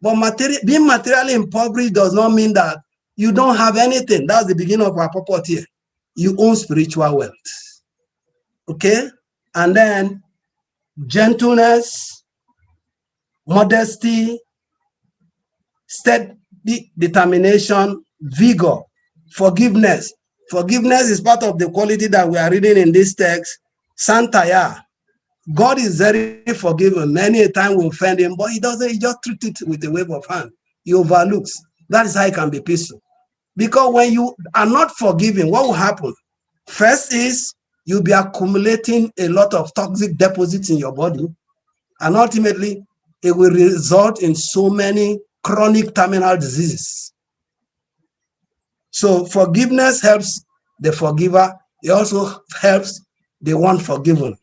But being materially impoverished does not mean that you don't have anything. That's the beginning of our purport here. You own spiritual wealth. Okay? And then gentleness, modesty, steady determination, vigor, forgiveness. Forgiveness is part of the quality that we are reading in this text. Santaya. God is very forgiving. Many a time we offend him, but he doesn't, he just treats it with a wave of hand. He overlooks. That is how he can be peaceful. Because when you are not forgiving, what will happen? First is you'll be accumulating a lot of toxic deposits in your body, and ultimately it will result in so many chronic terminal diseases. So forgiveness helps the forgiver. It also helps the one forgiven.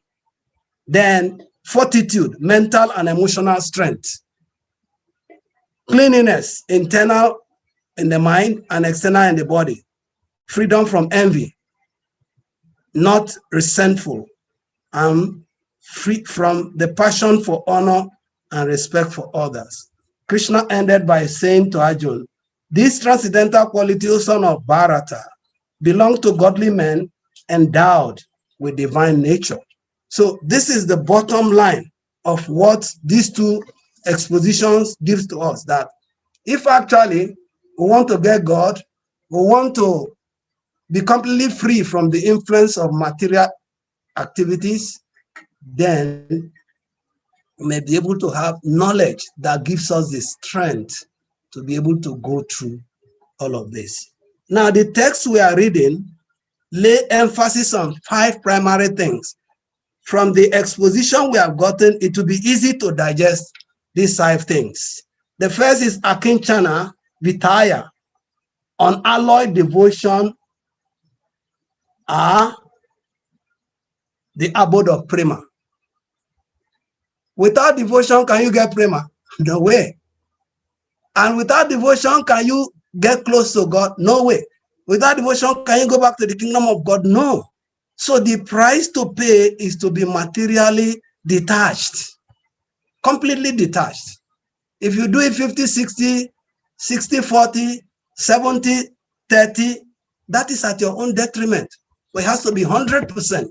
Then fortitude, mental and emotional strength. Cleanliness, internal in the mind and external in the body. Freedom from envy, not resentful, and free from the passion for honor and respect for others. Krishna ended by saying to Arjuna, "This transcendental quality, O son of Bharata, belong to godly men endowed with divine nature." So this is the bottom line of what these two expositions gives to us, that if actually we want to get God, we want to be completely free from the influence of material activities, then we may be able to have knowledge that gives us the strength to be able to go through all of this. Now, the text we are reading lay emphasis on 5 primary things. From the exposition we have gotten, it will be easy to digest these 5 things. The first is Akinchana Vitaya, unalloyed devotion are the abode of Prema. Without devotion, can you get Prema? No way. And without devotion, can you get close to God? No way. Without devotion, can you go back to the kingdom of God? No. So the price to pay is to be materially detached, completely detached. If you do it 50, 60, 60, 40, 70, 30, that is at your own detriment. But it has to be 100%.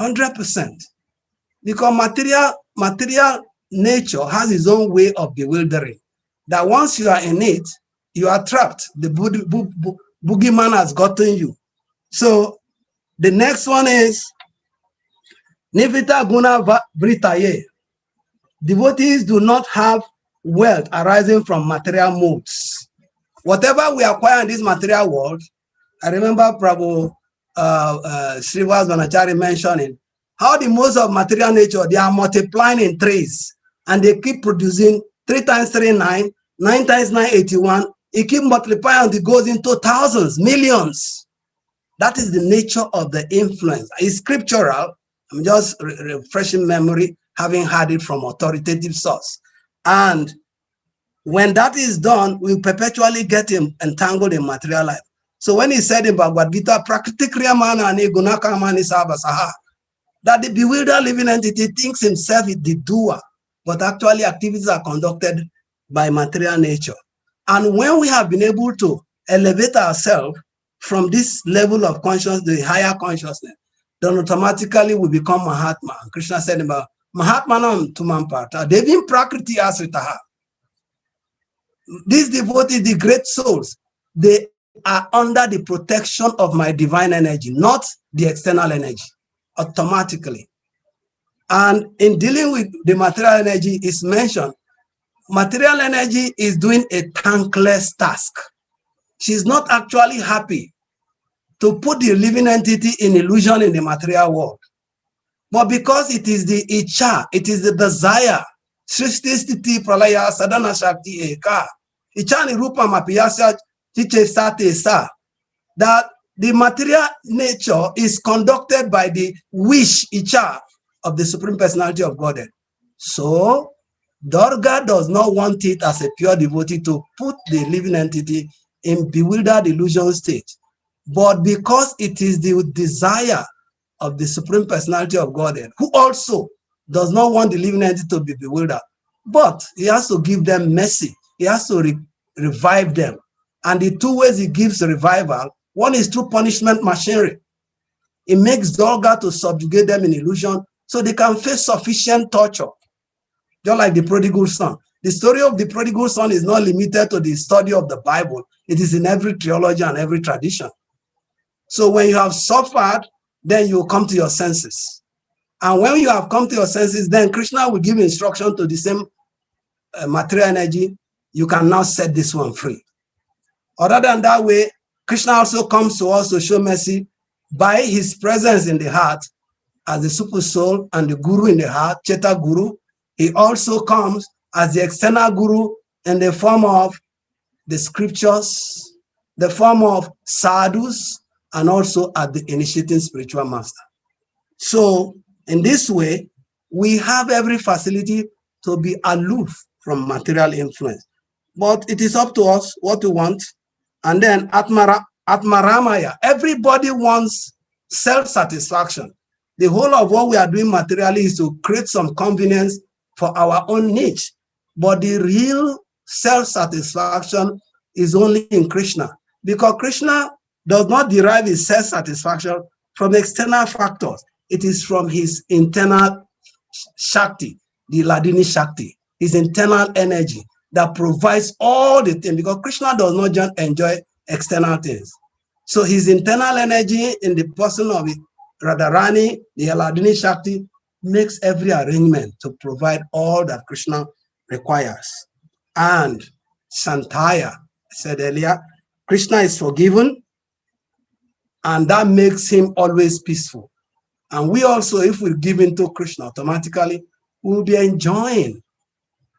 100%. Because material nature has its own way of bewildering. That once you are in it, you are trapped. The boogeyman has gotten you. So the next one is Nivita Guna Vritaye. Devotees do not have wealth arising from material modes. Whatever we acquire in this material world, I remember Prabhu Srivas Vanachari mentioning how the modes of material nature, they are multiplying in threes, and they keep producing 3 times 3, 9, 9 times 9, 81. It keeps multiplying and it goes into thousands, millions. That is the nature of the influence. It's scriptural. I'm just refreshing memory, having had it from authoritative source. And when that is done, we perpetually get entangled in material life. So when he said in Bhagavad Gita, that the bewildered living entity thinks himself is the doer, but actually activities are conducted by material nature. And when we have been able to elevate ourselves from this level of consciousness, the higher consciousness, then automatically we become Mahatma. Krishna said about Mahatmanam Tumampata, Devim Prakriti Asritaha. These devotees, the great souls, they are under the protection of my divine energy, not the external energy, automatically. And in dealing with the material energy, is mentioned, material energy is doing a thankless task. She's not actually happy to put the living entity in illusion in the material world. But because it is the icha, it is the desire, Srishti Sthiti Pralaya Sadhana Shakti Eka, Ichani Rupa Mapiyasya Chiche Sate Sa, that the material nature is conducted by the wish, icha, of the Supreme Personality of Godhead. So, Durga does not want it as a pure devotee to put the living entity in bewildered illusion state. But because it is the desire of the Supreme Personality of Godhead, who also does not want the living entity to be bewildered, but he has to give them mercy. He has to revive them. And the two ways he gives revival, one is through punishment machinery. It makes Durga to subjugate them in illusion so they can face sufficient torture. Just like the prodigal son. The story of the prodigal son is not limited to the study of the Bible. It is in every theology and every tradition. So when you have suffered, then you come to your senses. And when you have come to your senses, then Krishna will give instruction to the same material energy. You can now set this one free. Other than that way, Krishna also comes to us to show mercy by his presence in the heart as the super soul and the guru in the heart, Cheta Guru. He also comes as the external guru in the form of the scriptures, the form of sadhus, and also at the initiating spiritual master. So in this way, we have every facility to be aloof from material influence. But it is up to us what we want. And then Atmaramaya, everybody wants self-satisfaction. The whole of what we are doing materially is to create some convenience for our own needs. But the real self-satisfaction is only in Krishna. Because Krishna does not derive his self-satisfaction from external factors. It is from his internal Shakti, the Ladini Shakti, his internal energy that provides all the things, because Krishna does not just enjoy external things. So his internal energy in the person of Radharani, the Ladini Shakti, makes every arrangement to provide all that Krishna requires. And Santaya, I said earlier, Krishna is forgiven, and that makes him always peaceful. And we also, if we give into Krishna automatically, we'll be enjoying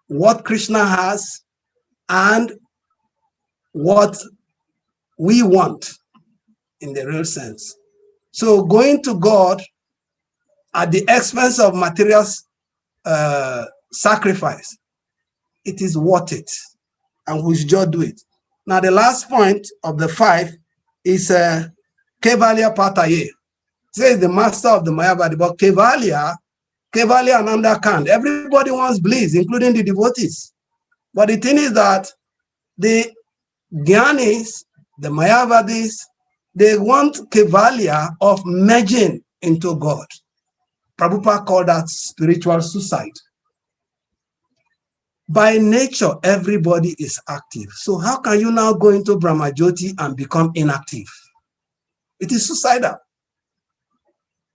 what Krishna has and what we want in the real sense. So going to God at the expense of material sacrifice, it is worth it, and we should just do it. Now the last point of the 5 is Kevalya Pataye. Says the master of the Mayavadi, but Kevalya Kevali and undercount. Everybody wants bliss, including the devotees. But the thing is that the Gyanis, the Mayavadis, they want Kevalia of merging into God. Prabhupada called that spiritual suicide. By nature, everybody is active. So how can you now go into Brahmajyoti and become inactive? It is suicidal.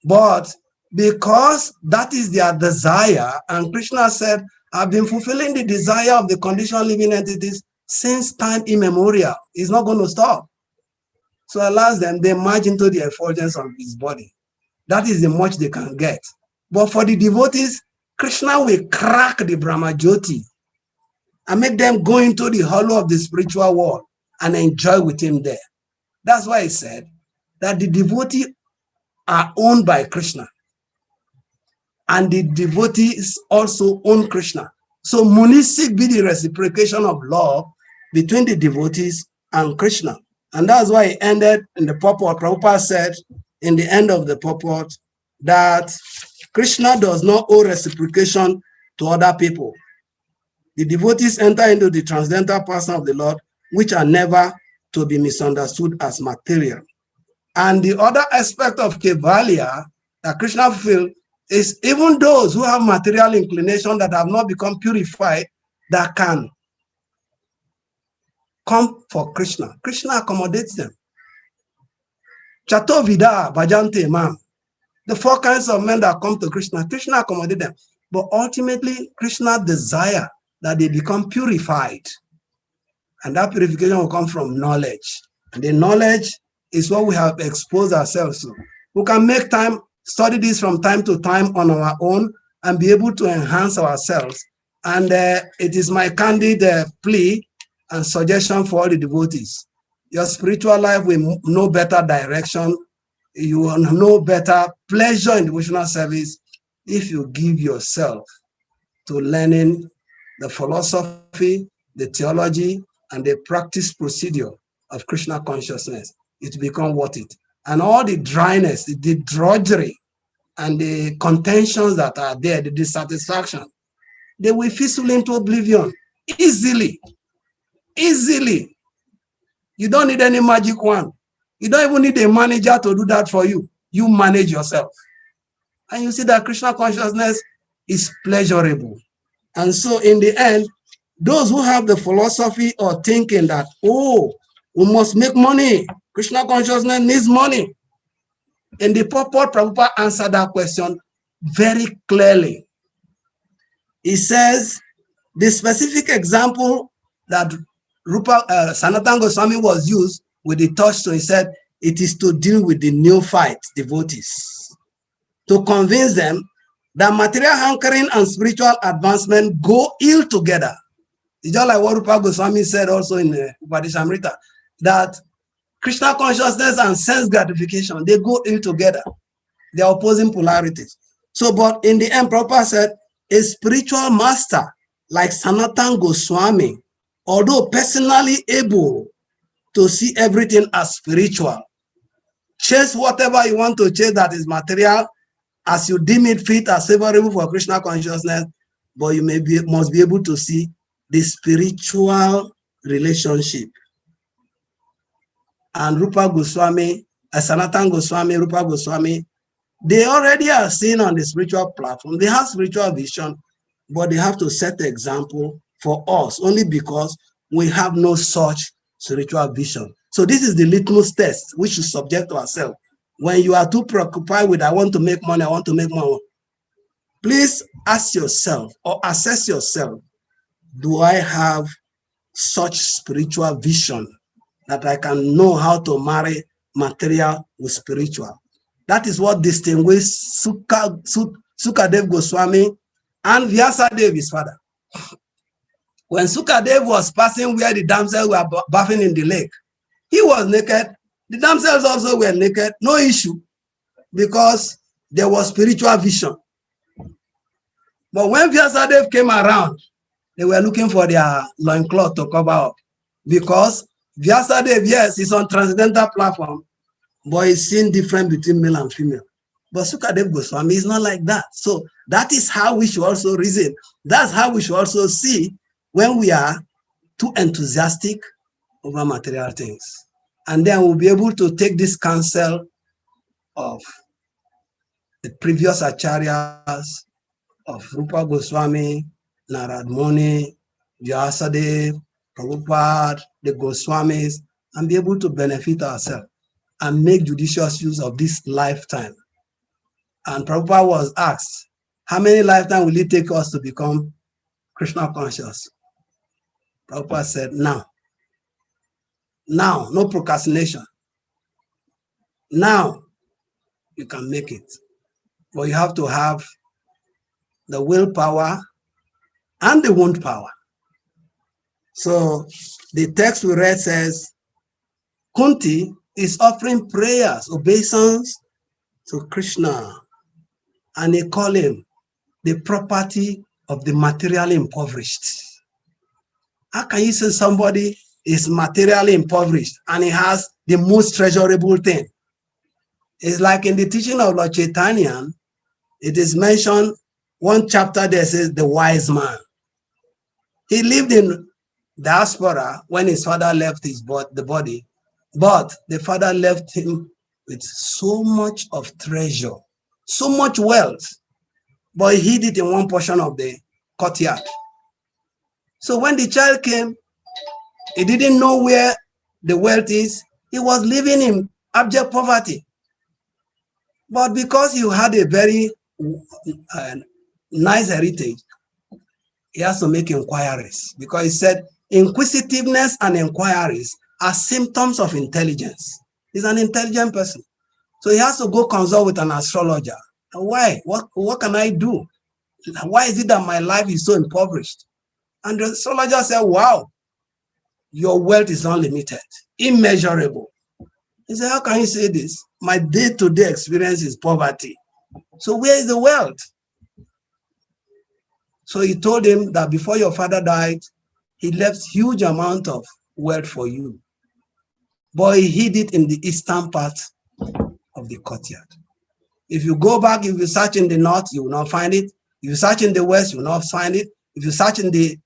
But because that is their desire, and Krishna said, I've been fulfilling the desire of the conditioned living entities since time immemorial. It's not going to stop. So allows them, they merge into the effulgence of his body. That is the much they can get. But for the devotees, Krishna will crack the Brahmajyoti and make them go into the hollow of the spiritual world and enjoy with him there. That's why he said that the devotees are owned by Krishna. And the devotees also own Krishna. So monistic be the reciprocation of love between the devotees and Krishna. And that's why he ended in the purport. Prabhupada said in the end of the purport that Krishna does not owe reciprocation to other people. The devotees enter into the transcendental person of the Lord, which are never to be misunderstood as material. And the other aspect of Kevalia that Krishna fulfilled is even those who have material inclination that have not become purified, that can come for Krishna. Krishna accommodates them. Chato Vida, Bhajante Mam. The four kinds of men that come to Krishna, Krishna accommodates them. But ultimately, Krishna desires that they become purified. And that purification will come from knowledge. And the knowledge is what we have exposed ourselves to. We can make time, study this from time to time on our own, and be able to enhance ourselves. And it is my candid plea and suggestion for all the devotees. Your spiritual life will know better direction. You will know better pleasure in devotional service if you give yourself to learning the philosophy, the theology, and the practice procedure of Krishna consciousness. It becomes worth it. And all the dryness, the drudgery, and the contentions that are there, the dissatisfaction, they will fizzle into oblivion easily. Easily. You don't need any magic wand. You don't even need a manager to do that for you. You manage yourself. And you see that Krishna consciousness is pleasurable. And so in the end, those who have the philosophy or thinking that, oh, we must make money, Krishna consciousness needs money. In the purport, Prabhupada answered that question very clearly. He says, the specific example that Sanatana Goswami was used with the touchstone, he said, it is to deal with the neophyte devotees, to convince them that material hankering and spiritual advancement go ill together. It's just like what Rupa Goswami said also in Upadeshamrita, that Krishna consciousness and sense gratification, they go ill together. They are opposing polarities. So, but in the end, Prabhupada said, a spiritual master like Sanatana Goswami, although personally able to see everything as spiritual, chase whatever you want to chase that is material, as you deem it fit as favorable for Krishna consciousness, but you must be able to see the spiritual relationship. And Rupa Goswami, Sanatana Goswami, Rupa Goswami, they already are seen on the spiritual platform. They have spiritual vision, but they have to set the example for us only because we have no such spiritual vision. So this is the litmus test we should subject to ourselves. When you are too preoccupied with, I want to make money, I want to make money, please ask yourself or assess yourself, do I have such spiritual vision that I can know how to marry material with spiritual? That is what distinguishes Sukadev Goswami and Vyasadeva, his father. When Sukadev was passing where the damsels were bathing in the lake, he was naked. The damsels also were naked, no issue, because there was spiritual vision. But when Vyasadeva came around, they were looking for their loincloth to cover up, because Vyasadeva, yes, is on transcendental platform, but he's seen different between male and female. But Sukadev Goswami is not like that. So that is how we should also reason. That's how we should also see when we are too enthusiastic over material things. And then we'll be able to take this counsel of the previous acharyas of Rupa Goswami, Narad Muni, Vyasadeva, Prabhupada, the Goswamis, and be able to benefit ourselves and make judicious use of this lifetime. And Prabhupada was asked, how many lifetimes will it take us to become Krishna conscious? Prabhupada said, now. Now, no procrastination. Now, you can make it. But you have to have the willpower and the wound power. So the text we read says, Kunti is offering prayers, obeisance to Krishna, and they call him the property of the materially impoverished. How can you say somebody is materially impoverished and he has the most treasurable thing? It's like in the teaching of Lord Chaitanya, it is mentioned, one chapter there says the wise man. He lived in diaspora when his father left the body, but the father left him with so much of treasure, so much wealth, but he hid it in one portion of the courtyard. So when the child came, he didn't know where the wealth is. He was living in abject poverty. But because he had a very nice heritage, he has to make inquiries, because he said inquisitiveness and inquiries are symptoms of intelligence. He's an intelligent person. So he has to go consult with an astrologer. Why? What can I do? Why is it that my life is so impoverished? And the astrologer said, wow, your wealth is unlimited, immeasurable. He said, how can you say this? My day-to-day experience is poverty. So where is the wealth? So he told him that before your father died, he left huge amount of wealth for you. But he hid it in the eastern part of the courtyard. If you go back, if you search in the north, you will not find it. If you search in the west, you will not find it. If you search in the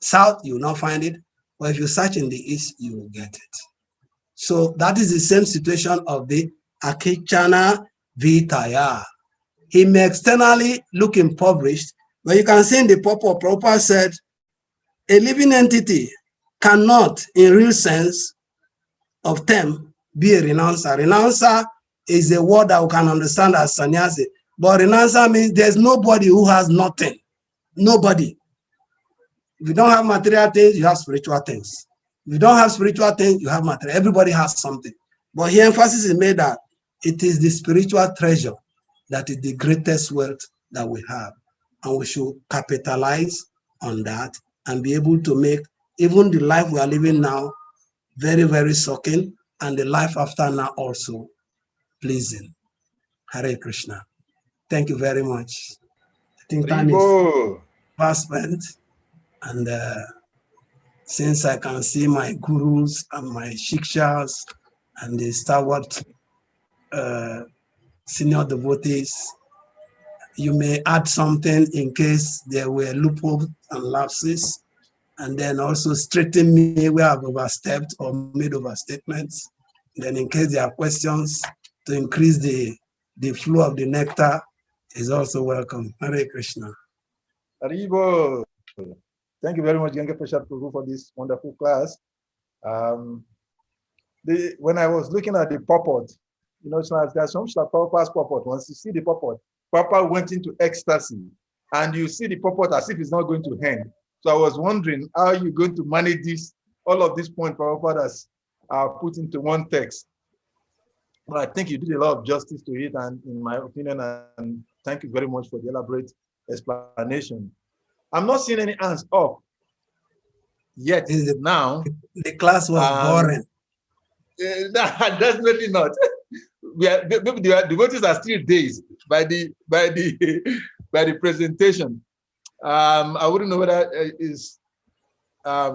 south, you will not find it. But if you search in the east, you will get it. So that is the same situation of the Akichana Vitaya. He may externally look impoverished, but you can see in the purport, Prabhupada said, a living entity cannot, in real sense of term, be a renouncer. Renouncer is a word that we can understand as sannyasi, but renouncer means there's nobody who has nothing. Nobody. If you don't have material things, you have spiritual things. If you don't have spiritual things, you have material. Everybody has something. But here emphasis is made that it is the spiritual treasure that is the greatest wealth that we have. And we should capitalize on that and be able to make even the life we are living now very, very shocking, and the life after now also pleasing. Hare Krishna. Thank you very much. I think time is fast spent. And since I can see my gurus and my shikshas and the stalwart senior devotees, you may add something in case there were loopholes and lapses, and then also straighten me where I've overstepped or made overstatements. Then in case there are questions to increase the flow of the nectar is also welcome. Hare Krishna. Haribo. Thank you very much, Ganga Prabhu, for this wonderful class. When I was looking at the purport, you know, so there's some Prabhupada's purport. Once you see the purport, Prabhupada went into ecstasy, and you see the purport as if it's not going to end. So I was wondering how you're going to manage this, all of these points Prabhupada has put into one text. But I think you did a lot of justice to it, and in my opinion, and thank you very much for the elaborate explanation. I'm not seeing any hands up yet. Now the class was boring. Definitely not. The devotees are still dazed by the presentation. I wouldn't know whether is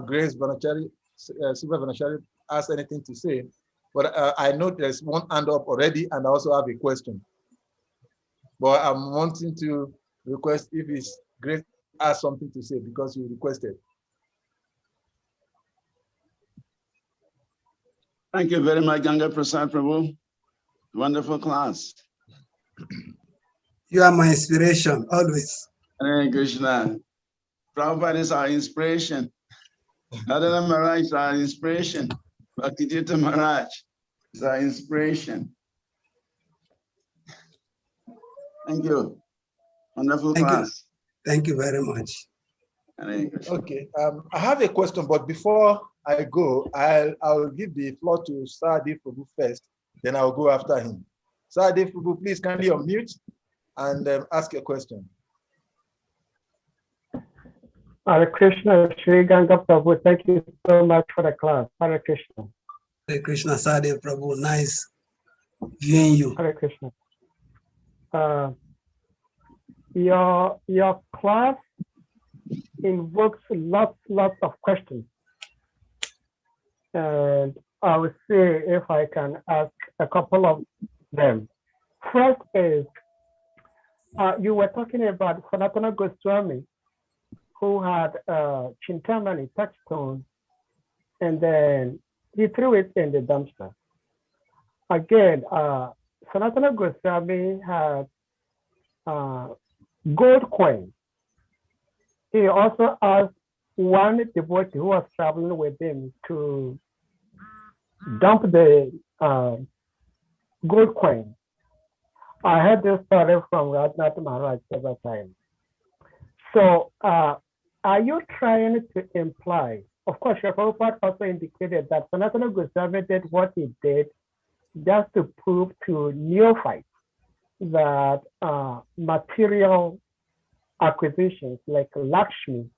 Grace Vanachari, Silva Vanachari has anything to say, but I know there's one hand up already, and I also have a question. but I'm wanting to request if it's Grace has something to say because you requested. Thank you very much, Ganga Prasad Prabhu. Wonderful class. You are my inspiration, always. Hare Krishna. Prabhupada is our inspiration. Radha Maharaj is our inspiration. Bhaktivedanta Maharaj is our inspiration. Thank you. Wonderful Thank you. class. Thank you very much. Hare Krishna. Okay, I have a question, but before I go, I'll give the floor to Sadi Prabhu first, then I'll go after him. Sadi Prabhu, please kindly unmute and ask a question. Hare Krishna, Shri Ganga Prabhu, thank you so much for the class. Hare Krishna. Hare Krishna, Sadhu Prabhu, nice viewing you. Hare Krishna. Your class invokes lots of questions. And I will see if I can ask a couple of them. First is, you were talking about Sanatana Goswami, who had Chintamani touchstone, and then he threw it in the dumpster. Again, Sanatana Goswami had gold coin. He also asked one devotee who was traveling with him to dump the gold coin. I heard this story from Radhanath Maharaj several times. So are you trying to imply, of course, your Prabhupada also indicated that Sanatana Goswami did what he did just to prove to neophytes that material acquisitions like Lakshmi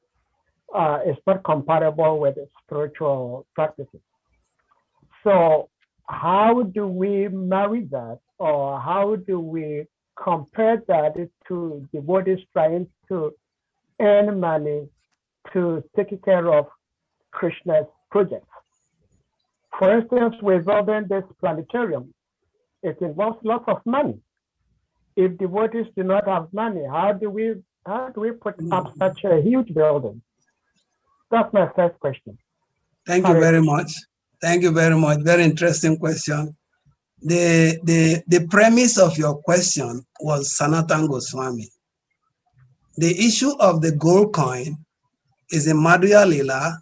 is not compatible with spiritual practices. So how do we marry that, or how do we compare that to devotees trying to earn money to take care of Krishna's projects? For instance, we're building this planetarium. It involves lots of money. If devotees do not have money, how do we put up such a huge building? That's my first question. Thank you very much. Thank you very much. Very interesting question. The premise of your question was Sanatana Goswami. The issue of the gold coin is in Madhya Lila,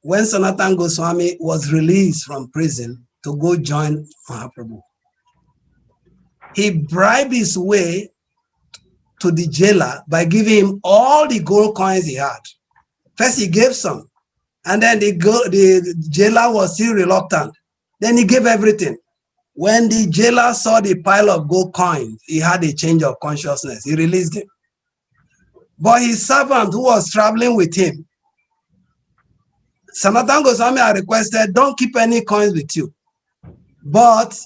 when Sanatana Goswami was released from prison to go join Mahaprabhu. He bribed his way to the jailer by giving him all the gold coins he had. First he gave some, and then the jailer was still reluctant. Then he gave everything. When the jailer saw the pile of gold coins, he had a change of consciousness. He released him. But his servant who was traveling with him, Sanatana Goswami had requested, don't keep any coins with you. But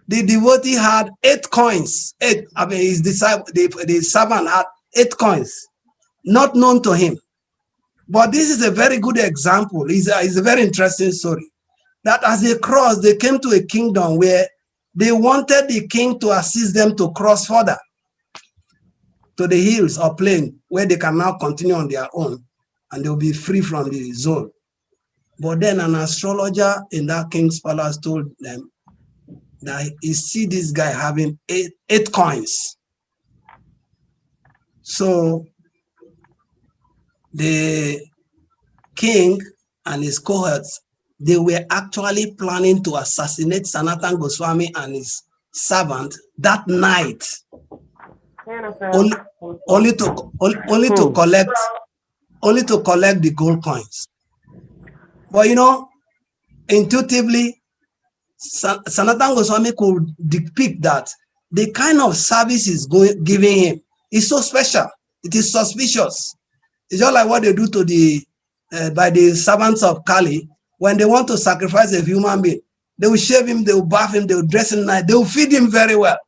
the devotee had 8 coins. His disciple, the servant had 8 coins, not known to him. But this is a very good example. It's a very interesting story. That as they crossed, they came to a kingdom where they wanted the king to assist them to cross further to the hills or plain where they can now continue on their own and they'll be free from the zone. But then an astrologer in that king's palace told them that he see this guy having 8 coins. So the king and his cohorts, they were actually planning to assassinate Sanatana Goswami and his servant that night, only to collect the gold coins. But intuitively, Sanatana Goswami could depict that the kind of service he's giving him is so special. It is suspicious. It's just like what they do to by the servants of Kali when they want to sacrifice a human being. They will shave him, they will bath him, they will dress him nice, they will feed him very well.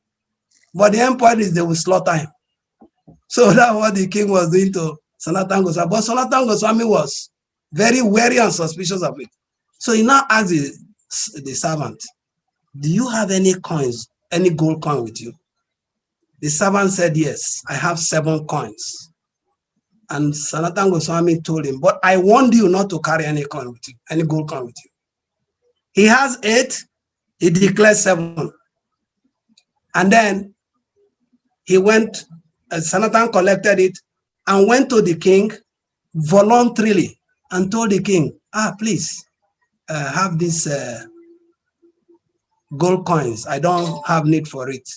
But the end point is they will slaughter him. So that's what the king was doing to Sanatana Goswami. But Sanatana Goswami was very wary and suspicious of it. So he now asked the servant, do you have any coins, any gold coin with you? The servant said, yes, I have 7 coins. And Sanatan Goswami told him, but I warned you not to carry any coin with you, any gold coin with you. He has 8, he declared 7. And then he went, Sanatan collected it and went to the king voluntarily and told the king, please have these gold coins. I don't have need for it.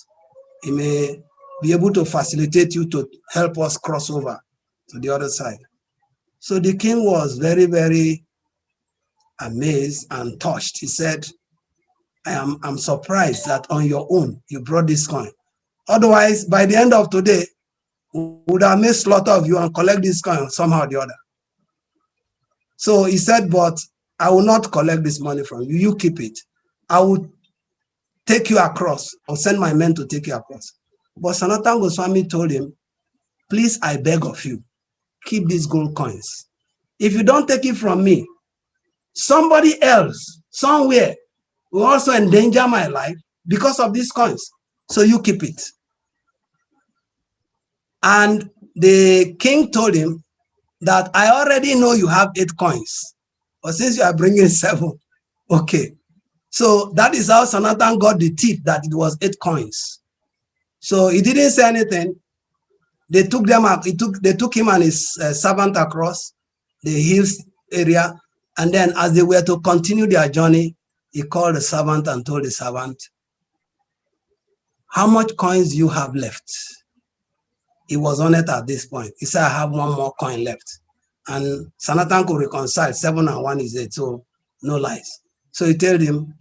He may be able to facilitate you to help us cross over to the other side. So the king was very, very amazed and touched. He said, I'm surprised that on your own you brought this coin. Otherwise, by the end of today, we would have made slaughter of you and collect this coin somehow or the other. So he said, but I will not collect this money from you. You keep it. I will take you across or send my men to take you across. But Sanatan Goswami told him, please, I beg of you, keep these gold coins. If you don't take it from me, somebody else, somewhere, will also endanger my life because of these coins. So you keep it. And the king told him that I already know you have 8 coins, but since you are bringing 7, okay. So that is how Sanatan got the tip that it was 8 coins. So he didn't say anything. They took them up. They took him and his servant across the hills area. And then as they were to continue their journey, he called the servant and told the servant, how much coins you have left? He was on it at this point. He said, I have 1 more coin left. And Sanatan could reconcile 7 and 1 is 8, so no lies. So he told him,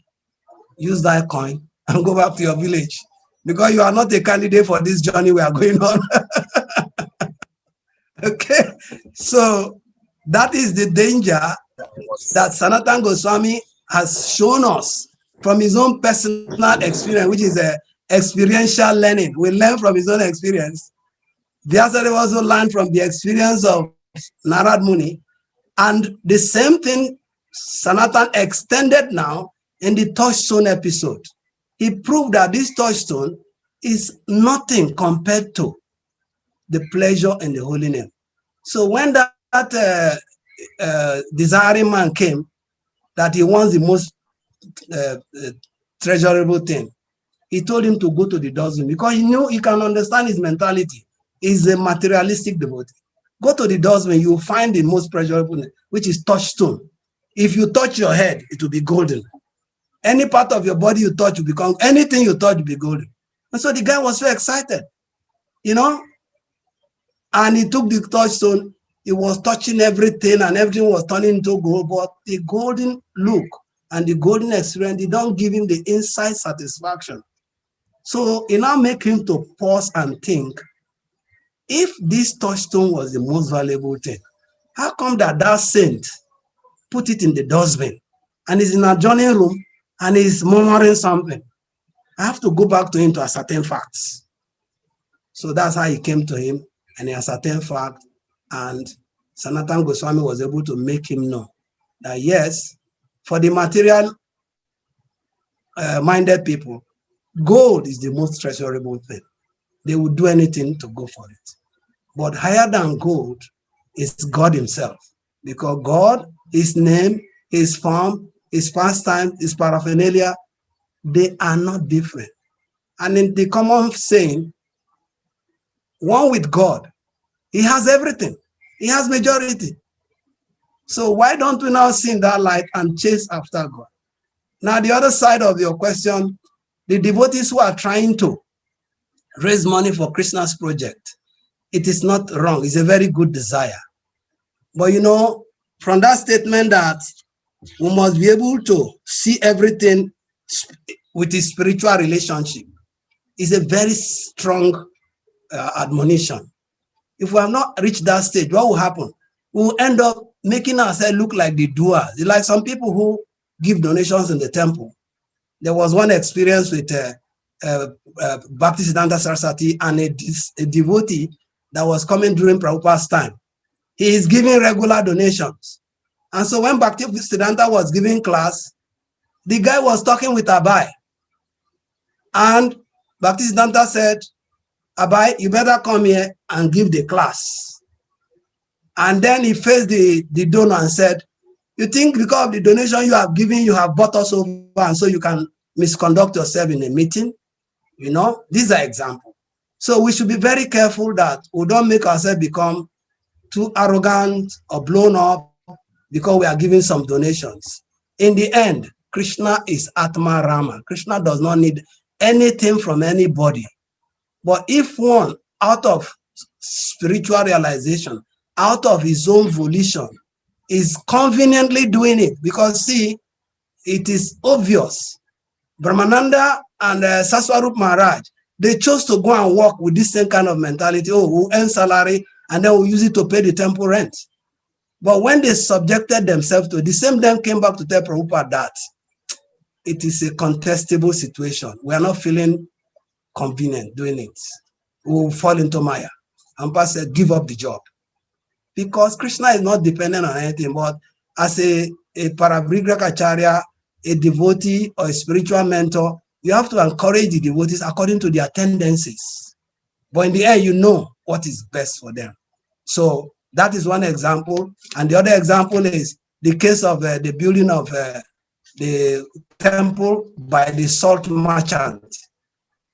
use that coin and go back to your village because you are not a candidate for this journey we are going on. Okay, so that is the danger that Sanatan Goswami has shown us from his own personal experience, which is a experiential learning. We learn from his own experience. Vyasadeva also learned from the experience of Narad Muni, and the same thing Sanatan extended now in the touchstone episode. He proved that this touchstone is nothing compared to the pleasure in the holy name. So when that desiring man came, that he wants the most treasurable thing, he told him to go to the dustbin because he knew he can understand his mentality. He's a materialistic devotee. Go to the dustbin, you will find the most pleasurable thing, which is touchstone. If you touch your head, it will be golden. Any part of your body you touch will become, anything you touch will be golden. And so the guy was so excited, you know, and he took the touchstone, he was touching everything and everything was turning into gold, but the golden look and the golden experience, they don't give him the inside satisfaction. So it now make him to pause and think, if this touchstone was the most valuable thing, how come that saint put it in the dustbin and is in a adjoining room and is murmuring something? I have to go back to him to ascertain facts. So that's how he came to him and he ascertained fact, and Sanatan Goswami was able to make him know that yes, for the material minded people, gold is the most treasurable thing. They would do anything to go for it. But higher than gold is God himself, because God, his name, his form, his pastime, his paraphernalia, they are not different. And in the common saying, one with God, he has everything. He has majority. So why don't we now see in that light and chase after God? Now, the other side of your question, the devotees who are trying to raise money for Krishna's project, it is not wrong. It's a very good desire. But you know, from that statement that we must be able to see everything with his spiritual relationship is a very strong admonition. If we have not reached that stage, what will happen? We will end up making ourselves look like the doers. It's like some people who give donations in the temple. There was one experience with Bhaktisiddhanta Saraswati and a devotee that was coming during Prabhupada's time. He is giving regular donations. And so when Bhaktisiddhanta was giving class, the guy was talking with Abai. And Bhaktisiddhanta said, Abai, you better come here and give the class. And then he faced the donor and said, you think because of the donation you have given, you have bought us over, and so you can misconduct yourself in a meeting? You know, these are examples. So we should be very careful that we don't make ourselves become too arrogant or blown up because we are giving some donations. In the end, Krishna is Atma Rama. Krishna does not need anything from anybody. But if one, out of spiritual realization, out of his own volition, is conveniently doing it, because see, it is obvious. Brahmananda and Saswarup Maharaj, they chose to go and work with this same kind of mentality. Oh, we'll earn salary and then we'll use it to pay the temple rent. But when they subjected themselves to it, the same them came back to tell Prabhupada that it is a contestable situation. We are not feeling convenient doing it. We will fall into Maya. And Prabhupada said, give up the job. Because Krishna is not dependent on anything, but as a Parabrigraka a devotee or a spiritual mentor, you have to encourage the devotees according to their tendencies. But in the end, you know what is best for them. So that is one example. And the other example is the case of the building of the temple by the salt merchant.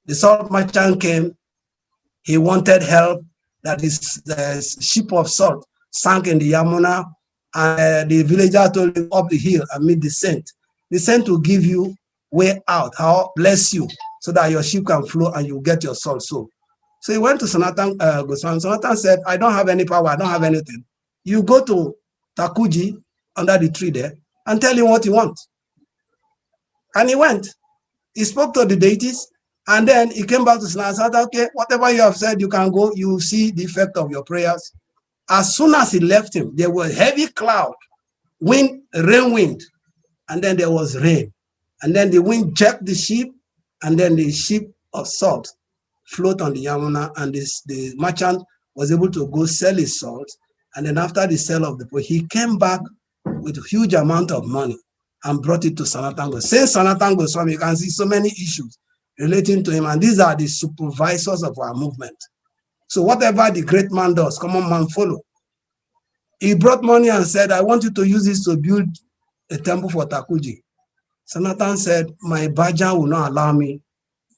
The salt merchant came, he wanted help, that is the ship of salt sank in the Yamuna, and the villager told him up the hill and meet the saint. The saint will give you way out, how bless you, so that your ship can flow and you get your salt. So he went to Sanatan Goswami. Sanatan said, I don't have any power, I don't have anything. You go to Takuji under the tree there and tell him what you want. And he went. He spoke to the deities, and then he came back to Sanatan and said, okay, whatever you have said, you can go. You will see the effect of your prayers. As soon as he left him, there was heavy cloud, wind, rain wind, and then there was rain. And then the wind jerked the ship, and then the ship of salt float on the Yamuna, and the merchant was able to go sell his salt. And then after the sale of the port, he came back with a huge amount of money and brought it to Sanatan Goswami. Since Sanatan Goswami, you can see so many issues relating to him, and these are the supervisors of our movement. So whatever the great man does, common man follow. He brought money and said, I want you to use this to build a temple for Takuji. Sanatan said, my bhajan will not allow me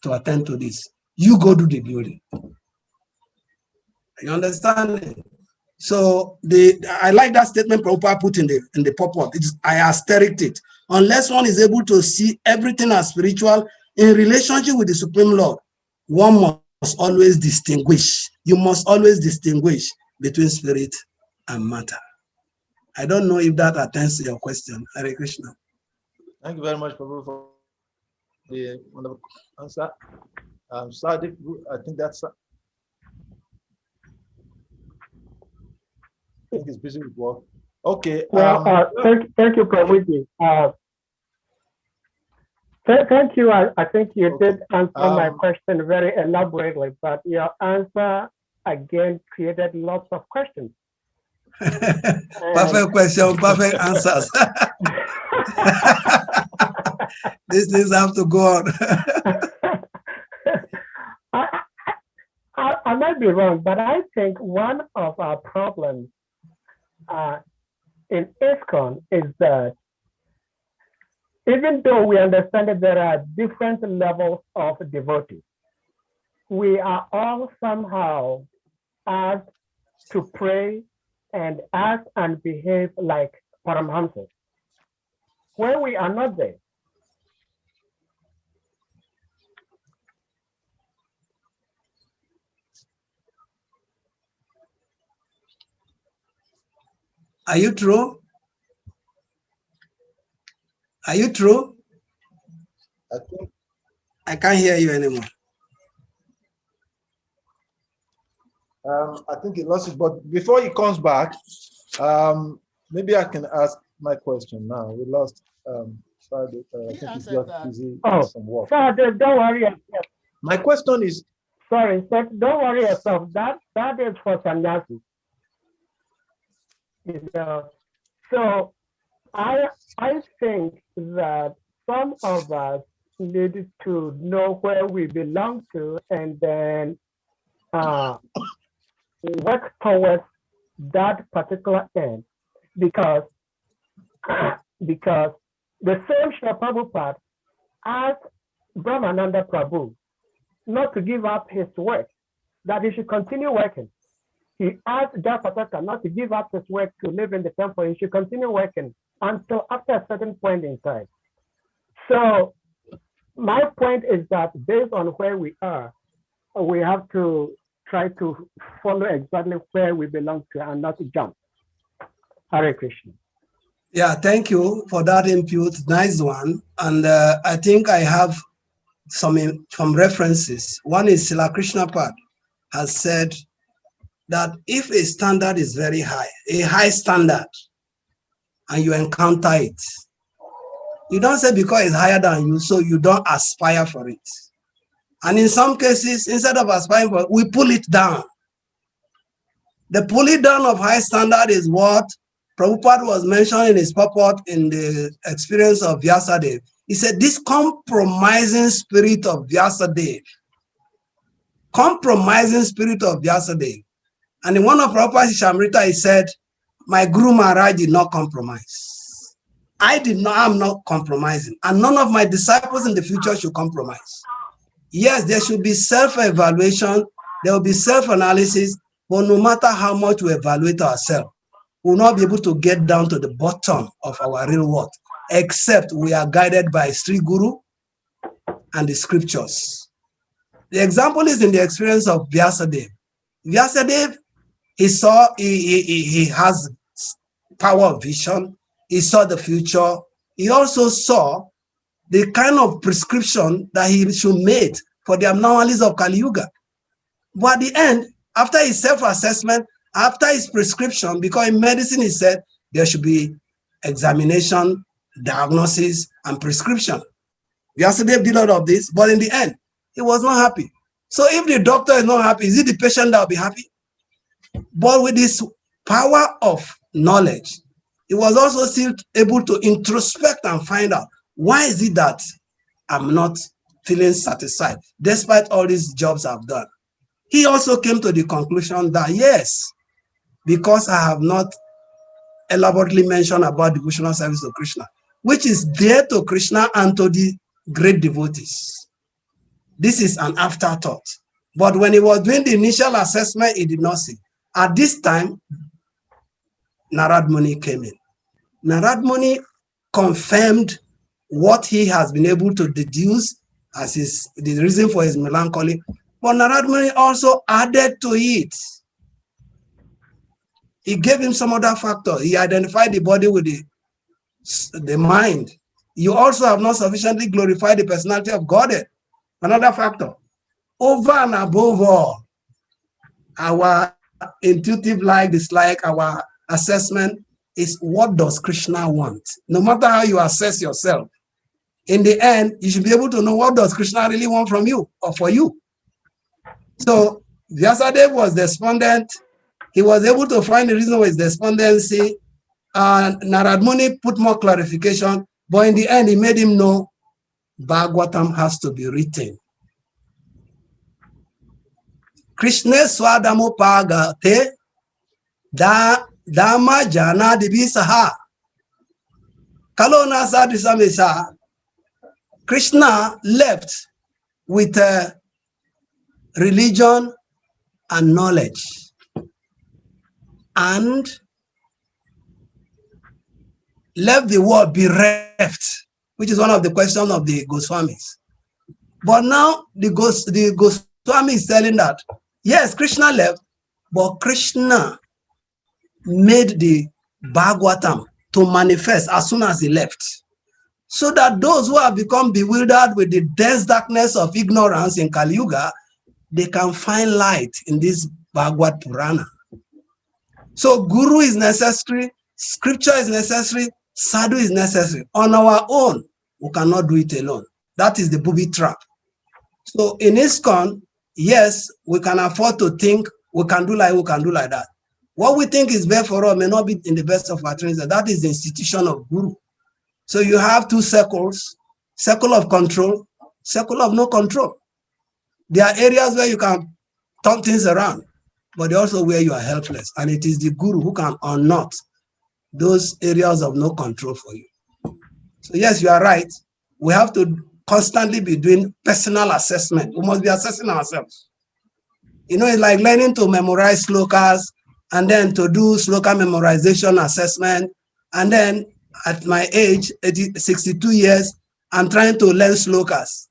to attend to this. You go do the building. You understand? So I like that statement Prabhupada put in the purport. I asterisked it. Unless one is able to see everything as spiritual in relationship with the Supreme Lord, one must always distinguish. You must always distinguish between spirit and matter. I don't know if that attends to your question. Hare Krishna. Thank you very much, Prabhu, for the wonderful answer. Sadiq, I think that's. I think he's busy with work. Okay. Well, thank you, Prabhuji. Thank you. I think you did answer my question very elaborately, but your answer again created lots of questions. Perfect question, perfect answers. These things have to go on. I might be wrong, but I think one of our problems in ISKCON is that even though we understand that there are different levels of devotees, we are all somehow asked to pray and act and behave like Paramhamsas, when we are not there. Are you true? Are you true? I can't hear you anymore. I think he lost it, but before he comes back, maybe I can ask my question now. We lost. I think he's just busy with some work. Father, don't worry yourself. My question is. Sorry, don't worry yourself. That is for sannyasi. You know, so I think that some of us need to know where we belong to, and then work towards that particular end, because the same Srila Prabhupada asked Brahmananda Prabhu not to give up his work, that he should continue working. He asked Japataka not to give up his work to live in the temple. He should continue working until after a certain point in time. So my point is that based on where we are, we have to try to follow exactly where we belong to and not to jump. Hare Krishna. Yeah, thank you for that input. Nice one. And I think I have some references. One is Srila Krishna Pad has said that if a standard is very high, a high standard, and you encounter it, you don't say because it's higher than you, so you don't aspire for it. And in some cases, instead of aspiring for it, we pull it down. The pulling down of high standard is what Prabhupada was mentioning in his purport in the experience of Vyasadeva. He said, this compromising spirit of Vyasadeva, compromising spirit of Vyasadeva. And in one of Prabhupada's Shamrita, he said, my Guru Maharaj did not compromise. I'm not compromising. And none of my disciples in the future should compromise. Yes, there should be self-evaluation, there will be self-analysis, but no matter how much we evaluate ourselves, we will not be able to get down to the bottom of our real worth, except we are guided by Sri Guru and the scriptures. The example is in the experience of Vyasadeva. Vyasadeva, he has power of vision. He saw the future. He also saw the kind of prescription that he should make for the anomalies of Kali Yuga. But at the end, after his self-assessment, after his prescription, because in medicine he said there should be examination, diagnosis, and prescription. Vyasadeva did all of this, but in the end, he was not happy. So if the doctor is not happy, is it the patient that will be happy? But with this power of knowledge, he was also still able to introspect and find out, why is it that I'm not feeling satisfied despite all these jobs I've done? He also came to the conclusion that yes, because I have not elaborately mentioned about devotional service to Krishna, which is dear to Krishna and to the great devotees. This is an afterthought. But when he was doing the initial assessment, he did not see. At this time, Narad Muni came in. Narad Muni confirmed what he has been able to deduce as the reason for his melancholy. But Narad Muni also added to it. He gave him some other factor. He identified the body with the mind. You also have not sufficiently glorified the personality of Godhead. Another factor. Over and above all, our intuitive like, dislike, our assessment is what does Krishna want? No matter how you assess yourself, in the end, you should be able to know what does Krishna really want from you or for you. So Vyasadeva was despondent. He was able to find the reason for his despondency. Narad Muni put more clarification, but in the end, he made him know Bhagavatam has to be written. Krishna Swadamo Pagate Dama Jana Dibisaha Kalona Sadisamesa. Krishna left with religion and knowledge, and left the world bereft, which is one of the questions of the Goswamis. But now the Goswami is telling that, yes, Krishna left, but Krishna made the Bhagavatam to manifest as soon as he left, so that those who have become bewildered with the dense darkness of ignorance in Kali Yuga, they can find light in this Bhagavad Purana. So Guru is necessary, scripture is necessary, sadhu is necessary. On our own, we cannot do it alone. That is the booby trap. So in ISKCON, yes, we can afford to think we can do like that. What we think is best for us may not be in the best of our trains. That is the institution of Guru. So you have two circles, circle of control, circle of no control. There are areas where you can turn things around, but also where you are helpless. And it is the guru who can unknot those areas of no control for you. So yes, you are right. We have to constantly be doing personal assessment. We must be assessing ourselves. You know, it's like learning to memorize slokas and then to do sloka memorization assessment. And then at my age, 62 years, I'm trying to learn slokas.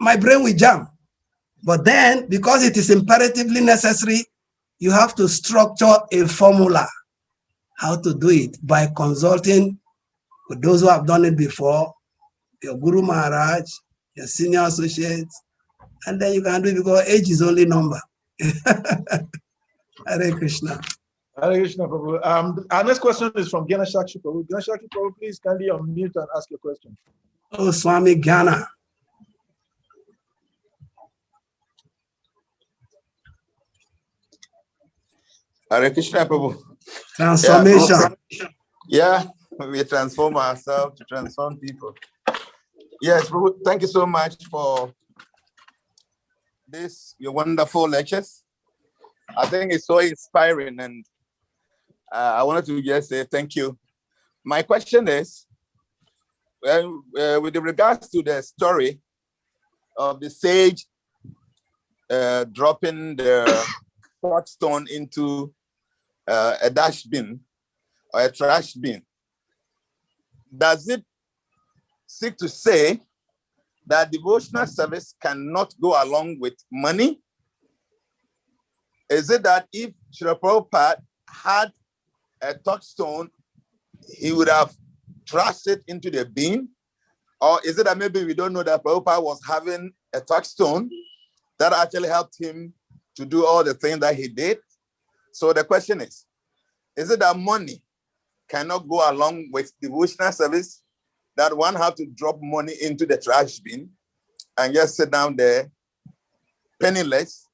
My brain will jam. But then, because it is imperatively necessary, you have to structure a formula how to do it by consulting with those who have done it before, your Guru Maharaj, your senior associates, and then you can do it because age is only number. Hare Krishna. Hare Krishna, Prabhu. Our next question is from Ganashakshi Prabhu. Ganashakshi Prabhu, please kindly unmute and ask your question. Oh, Swami Gyana. Hare Krishna, Prabhu. Transformation. Yeah, we transform ourselves to transform people. Yes, Prabhu, thank you so much for your wonderful lectures. I think it's so inspiring, and I wanted to just say thank you. My question is, with regards to the story of the sage dropping the pot stone into a dash bin or a trash bin, does it seek to say that devotional service cannot go along with money? Is it that if Srila Prabhupada had a touchstone, he would have thrust it into the bin? Or is it that maybe we don't know that Prabhupada was having a touchstone that actually helped him to do all the things that he did? So the question is it that money cannot go along with devotional service, that one have to drop money into the trash bin and just sit down there penniless,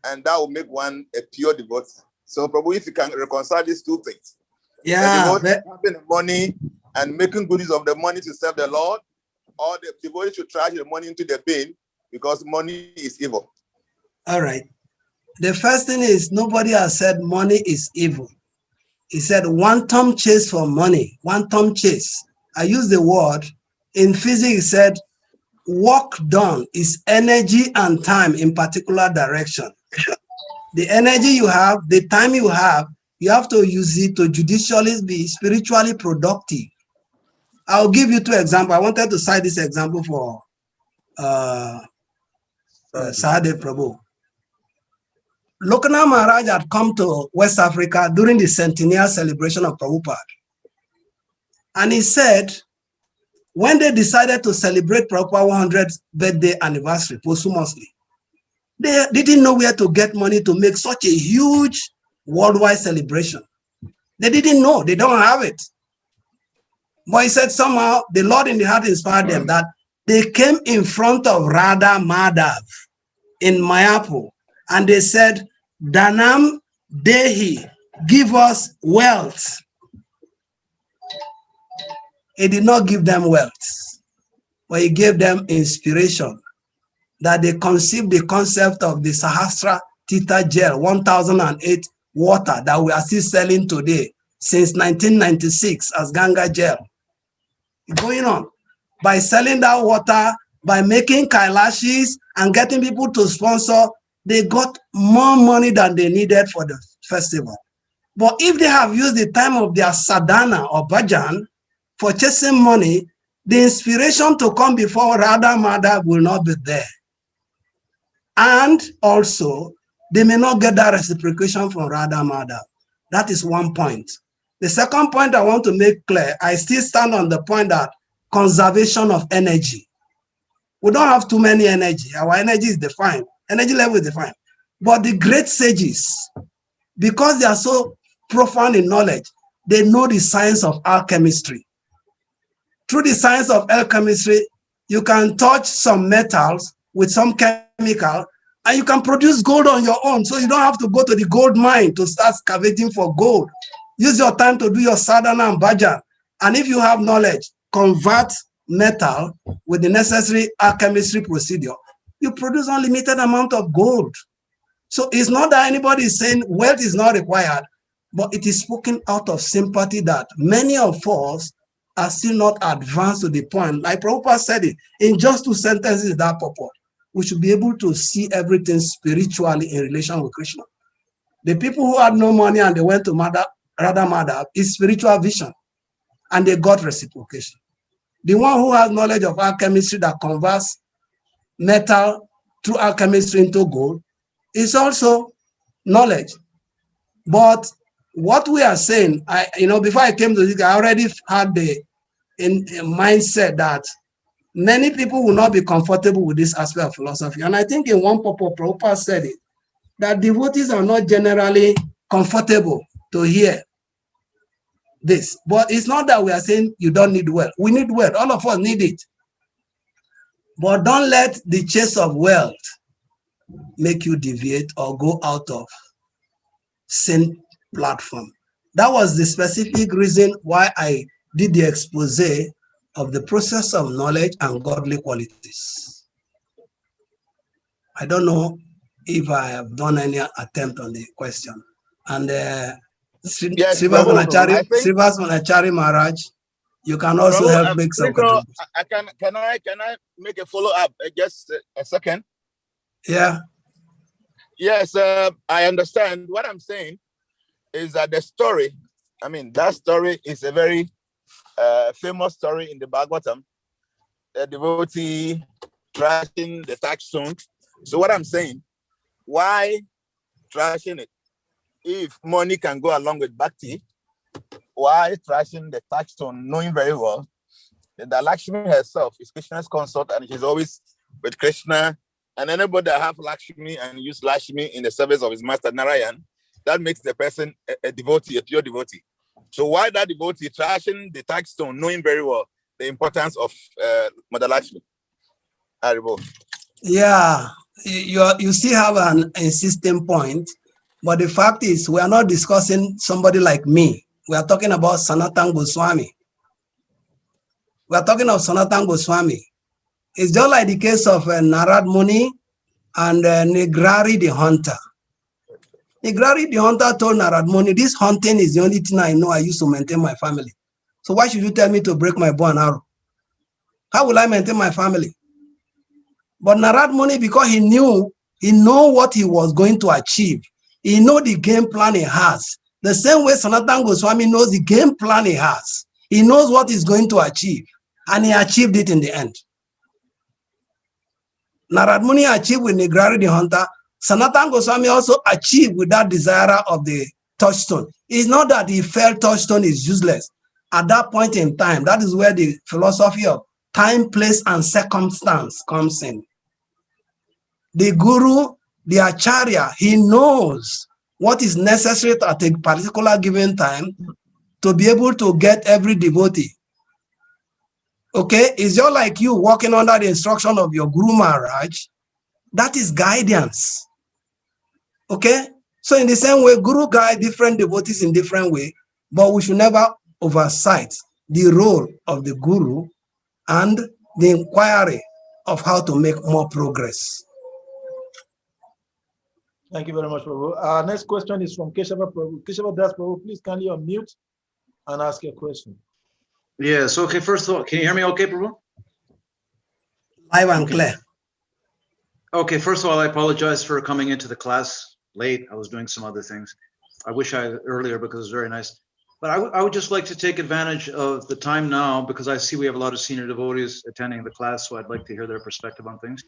and that will make one a pure devotee? So Prabhu, if you can reconcile these two things. Yeah. The devotee having money and making good use of the money to serve the Lord, or the devotee should trash the money into the bin because money is evil. All right. The first thing is, nobody has said money is evil. He said one-time chase for money, one-time chase. I use the word. In physics, he said work done is energy and time in particular direction. The energy you have, the time you have to use it to judicially be spiritually productive. I'll give you two examples. I wanted to cite this example for Sahadev Prabhu. Lokanath Maharaj had come to West Africa during the centennial celebration of Prabhupada. And he said, when they decided to celebrate Prabhupada's 100th birthday anniversary posthumously, they didn't know where to get money to make such a huge worldwide celebration. They didn't know, they don't have it. But he said somehow the Lord in the heart inspired them that they came in front of Radha Madhav in Mayapur, and they said, Danam Dehi, give us wealth. He did not give them wealth, but he gave them inspiration, that they conceived the concept of the Sahasra Tita gel, 1008 water that we are still selling today since 1996 as Ganga gel. Going on. By selling that water, by making kailashis and getting people to sponsor, they got more money than they needed for the festival. But if they have used the time of their sadhana or bhajan for chasing money, the inspiration to come before Radha Madhav will not be there. And also, they may not get that reciprocation from Radha Madhav. That is one point. The second point I want to make clear, I still stand on the point that conservation of energy. We don't have too many energy. Our energy is defined. Energy level is defined. But the great sages, because they are so profound in knowledge, they know the science of alchemistry. Through the science of alchemistry, you can touch some metals with some chemical, and you can produce gold on your own. So you don't have to go to the gold mine to start excavating for gold. Use your time to do your sadhana and bhajan. And if you have knowledge, convert metal with the necessary alchemistry procedure, you produce unlimited amount of gold. So it's not that anybody is saying wealth is not required, but it is spoken out of sympathy that many of us are still not advanced to the point. Like Prabhupada said it in just 2 sentences, that purport. We should be able to see everything spiritually in relation with Krishna. The people who had no money and they went to Radha Madhav is spiritual vision, and they got reciprocation. The one who has knowledge of alchemistry that converts metal through alchemistry into gold is also knowledge. But what we are saying, before I came to this, I already had the mindset that many people will not be comfortable with this aspect of philosophy. And I think in one purport, Prabhupada said it, that devotees are not generally comfortable to hear this. But it's not that we are saying you don't need wealth. We need wealth. All of us need it. But don't let the chase of wealth make you deviate or go out of sin platform. That was the specific reason why I did the expose of the process of knowledge and godly qualities. I don't know if I have done any attempt on the question. And Yes, Srivas Prabhu. I think Manachari Maharaj, you can also Prabhu, help make some contribution. Can I make a follow up? Just a second. Yeah. Yes, I understand. What I'm saying is that the story, that story is a very famous story in the Bhagavatam, a devotee trashing the touchstone. So what I'm saying, why trashing it? If money can go along with bhakti, why trashing the touchstone, knowing very well that Lakshmi herself is Krishna's consort and she's always with Krishna, and anybody that have Lakshmi and use Lakshmi in the service of his master Narayan, that makes the person a devotee, a pure devotee. So why that devotee trashing the touchstone, knowing very well the importance of Mother Lakshmi? Yeah, you still have an insisting point, but the fact is we are not discussing somebody like me. We are talking about Sanatan Goswami. We are talking of Sanatan Goswami. It's just like the case of Narad Muni and Negrari the hunter. Negrari the hunter told Narad Muni, this hunting is the only thing I know I used to maintain my family. So why should you tell me to break my bow and arrow? How will I maintain my family? But Narad Muni, because he knew what he was going to achieve. He know the game plan he has. The same way Sanatan Goswami knows the game plan he has. He knows what he's going to achieve. And he achieved it in the end. Narad Muni achieved with Negrari the hunter. Sanatan Goswami also achieved with that desire of the touchstone. It's not that he felt touchstone is useless. At that point in time, that is where the philosophy of time, place, and circumstance comes in. The guru, the acharya, he knows what is necessary at a particular given time to be able to get every devotee. Okay, it's just like you walking under the instruction of your Guru Maharaj. That is guidance. Okay, so in the same way, Guru guide different devotees in different way, but we should never oversight the role of the Guru and the inquiry of how to make more progress. Thank you very much, Prabhu. Our next question is from Keshava Prabhu. Keshava Das Prabhu, please kindly unmute and ask your question. Yes, okay, first of all, can you hear me okay, Prabhu? Live and clear. Okay, first of all, I apologize for coming into the class late. I was doing some other things. I wish I had earlier because it was very nice. But I would just like to take advantage of the time now because I see we have a lot of senior devotees attending the class, so I'd like to hear their perspective on things.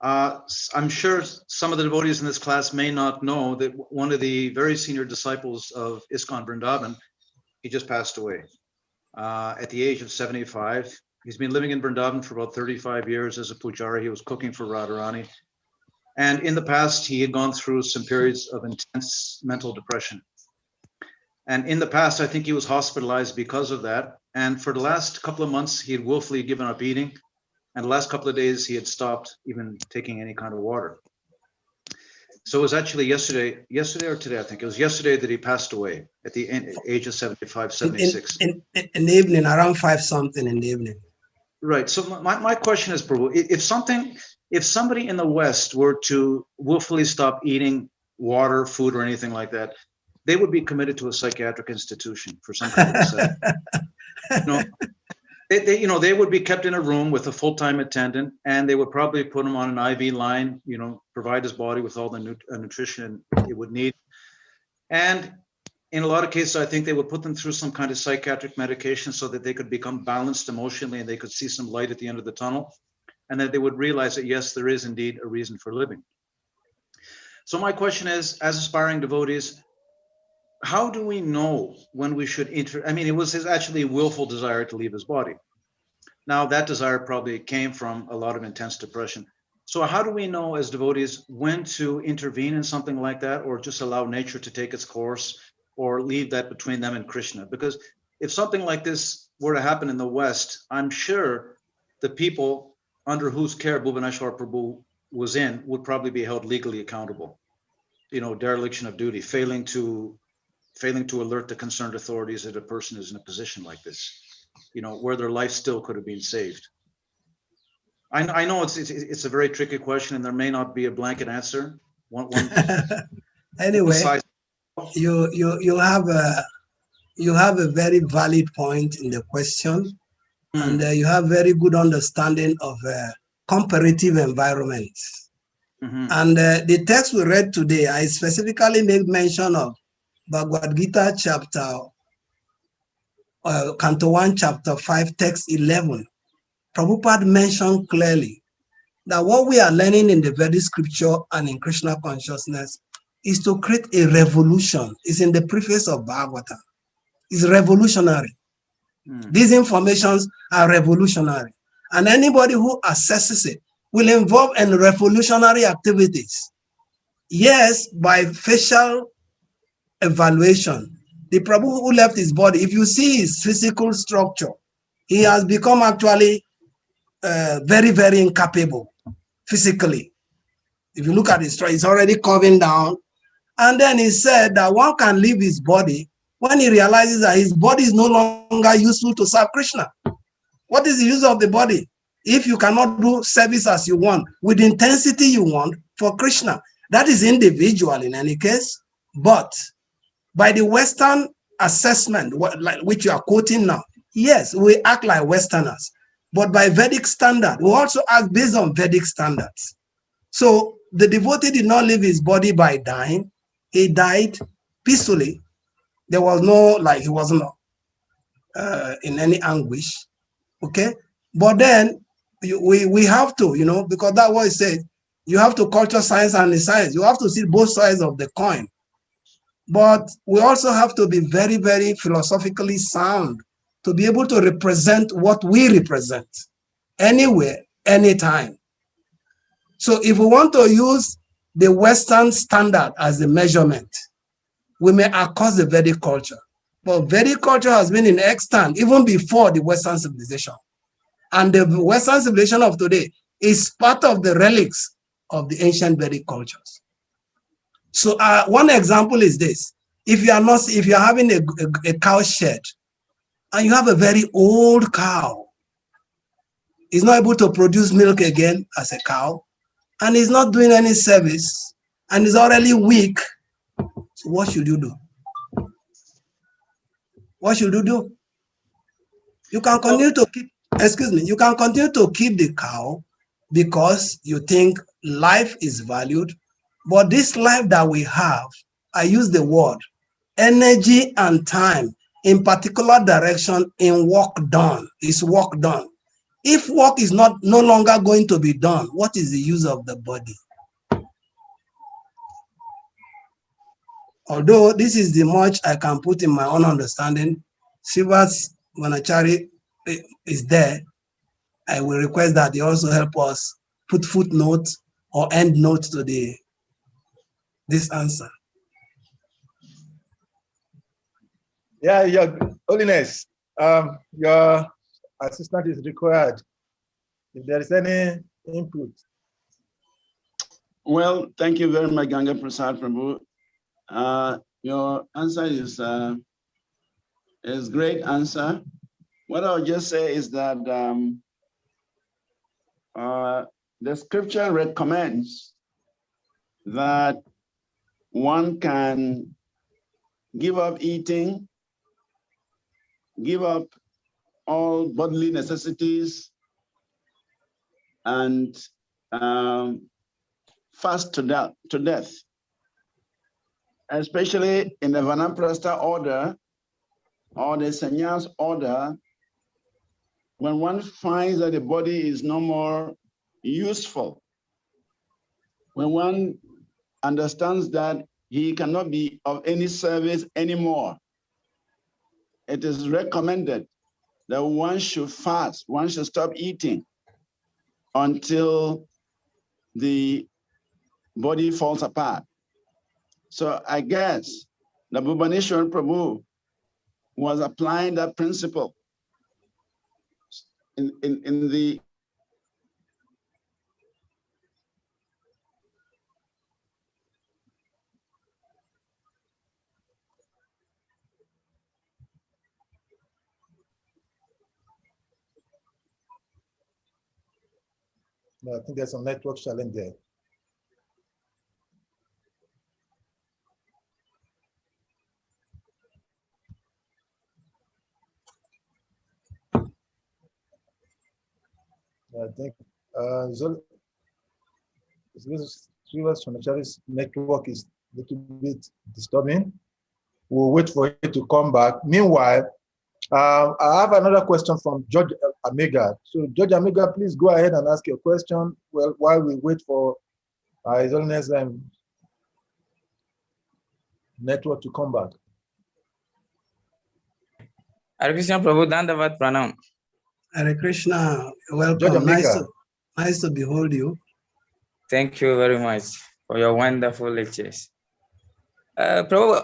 I'm sure some of the devotees in this class may not know that one of the very senior disciples of ISKCON Vrindavan, he just passed away at the age of 75. He's been living in Vrindavan for about 35 years as a pujari. He was cooking for Radharani. And in the past, he had gone through some periods of intense mental depression. And in the past, I think he was hospitalized because of that. And for the last couple of months, he had willfully given up eating. And the last couple of days, he had stopped even taking any kind of water. So it was actually yesterday or today, I think. It was yesterday that he passed away at the age of 75, 76. In the evening, around 5 something in the evening. Right. So my question is, Prabhu, if something if somebody in the West were to willfully stop eating water, food, or anything like that, they would be committed to a psychiatric institution for some kind of assessment. They would be kept in a room with a full-time attendant, and they would probably put him on an IV line, provide his body with all the nutrition it would need. And in a lot of cases, I think they would put them through some kind of psychiatric medication so that they could become balanced emotionally and they could see some light at the end of the tunnel, and that they would realize that, yes, there is indeed a reason for living. So my question is, as aspiring devotees, how do we know when we should it was his actually willful desire to leave his body. Now, that desire probably came from a lot of intense depression. So how do we know as devotees when to intervene in something like that, or just allow nature to take its course, or leave that between them and Krishna? Because if something like this were to happen in the West, I'm sure the people under whose care Bhubaneswar Prabhu was in would probably be held legally accountable. Dereliction of duty, failing to alert the concerned authorities that a person is in a position like this, where their life still could have been saved. I know it's a very tricky question, and there may not be a blanket answer. Anyway, you have a very valid point in the question, and you have very good understanding of comparative environments. And the text we read today, I specifically made mention of Bhagavad Gita chapter, Canto 1, chapter 5, text 11. Prabhupada mentioned clearly that what we are learning in the Vedic scripture and in Krishna consciousness is to create a revolution. It's in the preface of Bhagavatam. It's revolutionary. These informations are revolutionary. And anybody who assesses it will involve in revolutionary activities. Yes, by facial evaluation. The Prabhu who left his body, if you see his physical structure, he has become actually very, very incapable physically. If you look at his structure, it's already curving down. And then he said that one can leave his body when he realizes that his body is no longer useful to serve Krishna. What is the use of the body if you cannot do service as you want, with the intensity you want for Krishna? That is individual in any case, but by the Western assessment, which you are quoting now, yes, we act like Westerners, but by Vedic standard, we also act based on Vedic standards. So the devotee did not leave his body by dying. He died peacefully. There was no, he wasn't in any anguish, okay? But then we have to, because that's what it says, you have to culture science and the science. You have to see both sides of the coin. But we also have to be very, very philosophically sound to be able to represent what we represent anywhere, anytime. So if we want to use the Western standard as the measurement, we may accost the Vedic culture. But Vedic culture has been in extant even before the Western civilization. And the Western civilization of today is part of the relics of the ancient Vedic cultures. So one example is this. If you're having a cow shed and you have a very old cow, it's not able to produce milk again as a cow, and it's not doing any service, and it's already weak, so what should you do? What should you do? You can continue to keep, you can continue to keep the cow because you think life is valued, but this life that we have, I use the word, energy and time in particular direction in work done, is work done. If work is no longer going to be done, what is the use of the body? Although this is the much I can put in my own understanding, Sivas Manachari is there. I will request that they also help us put footnote or end note to this answer. Yeah, Your Holiness, your assistant is required. If there is any input. Well, thank you very much, Ganga Prasad Prabhu. Your answer is great answer. What I'll just say is that the scripture recommends that one can give up eating, give up all bodily necessities, and fast to death, especially in the Vanaprastha order or the sannyas order. When one finds that the body is no more useful, when one understands that he cannot be of any service anymore, it is recommended that one should fast, one should stop eating until the body falls apart. So I guess the Bhubaneswar Prabhu was applying that principle in the No, I think there's a network challenge there. I think Sriva's network is a little bit disturbing. We'll wait for it to come back. Meanwhile, I have another question from George Amiga. So George Amiga, please go ahead and ask your question while we wait for His Holiness network to come back. Hare Krishna Prabhu, Dandavat Pranam. Hare Krishna, welcome. George Amiga. Nice to behold you. Thank you very much for your wonderful lectures. Prabhu,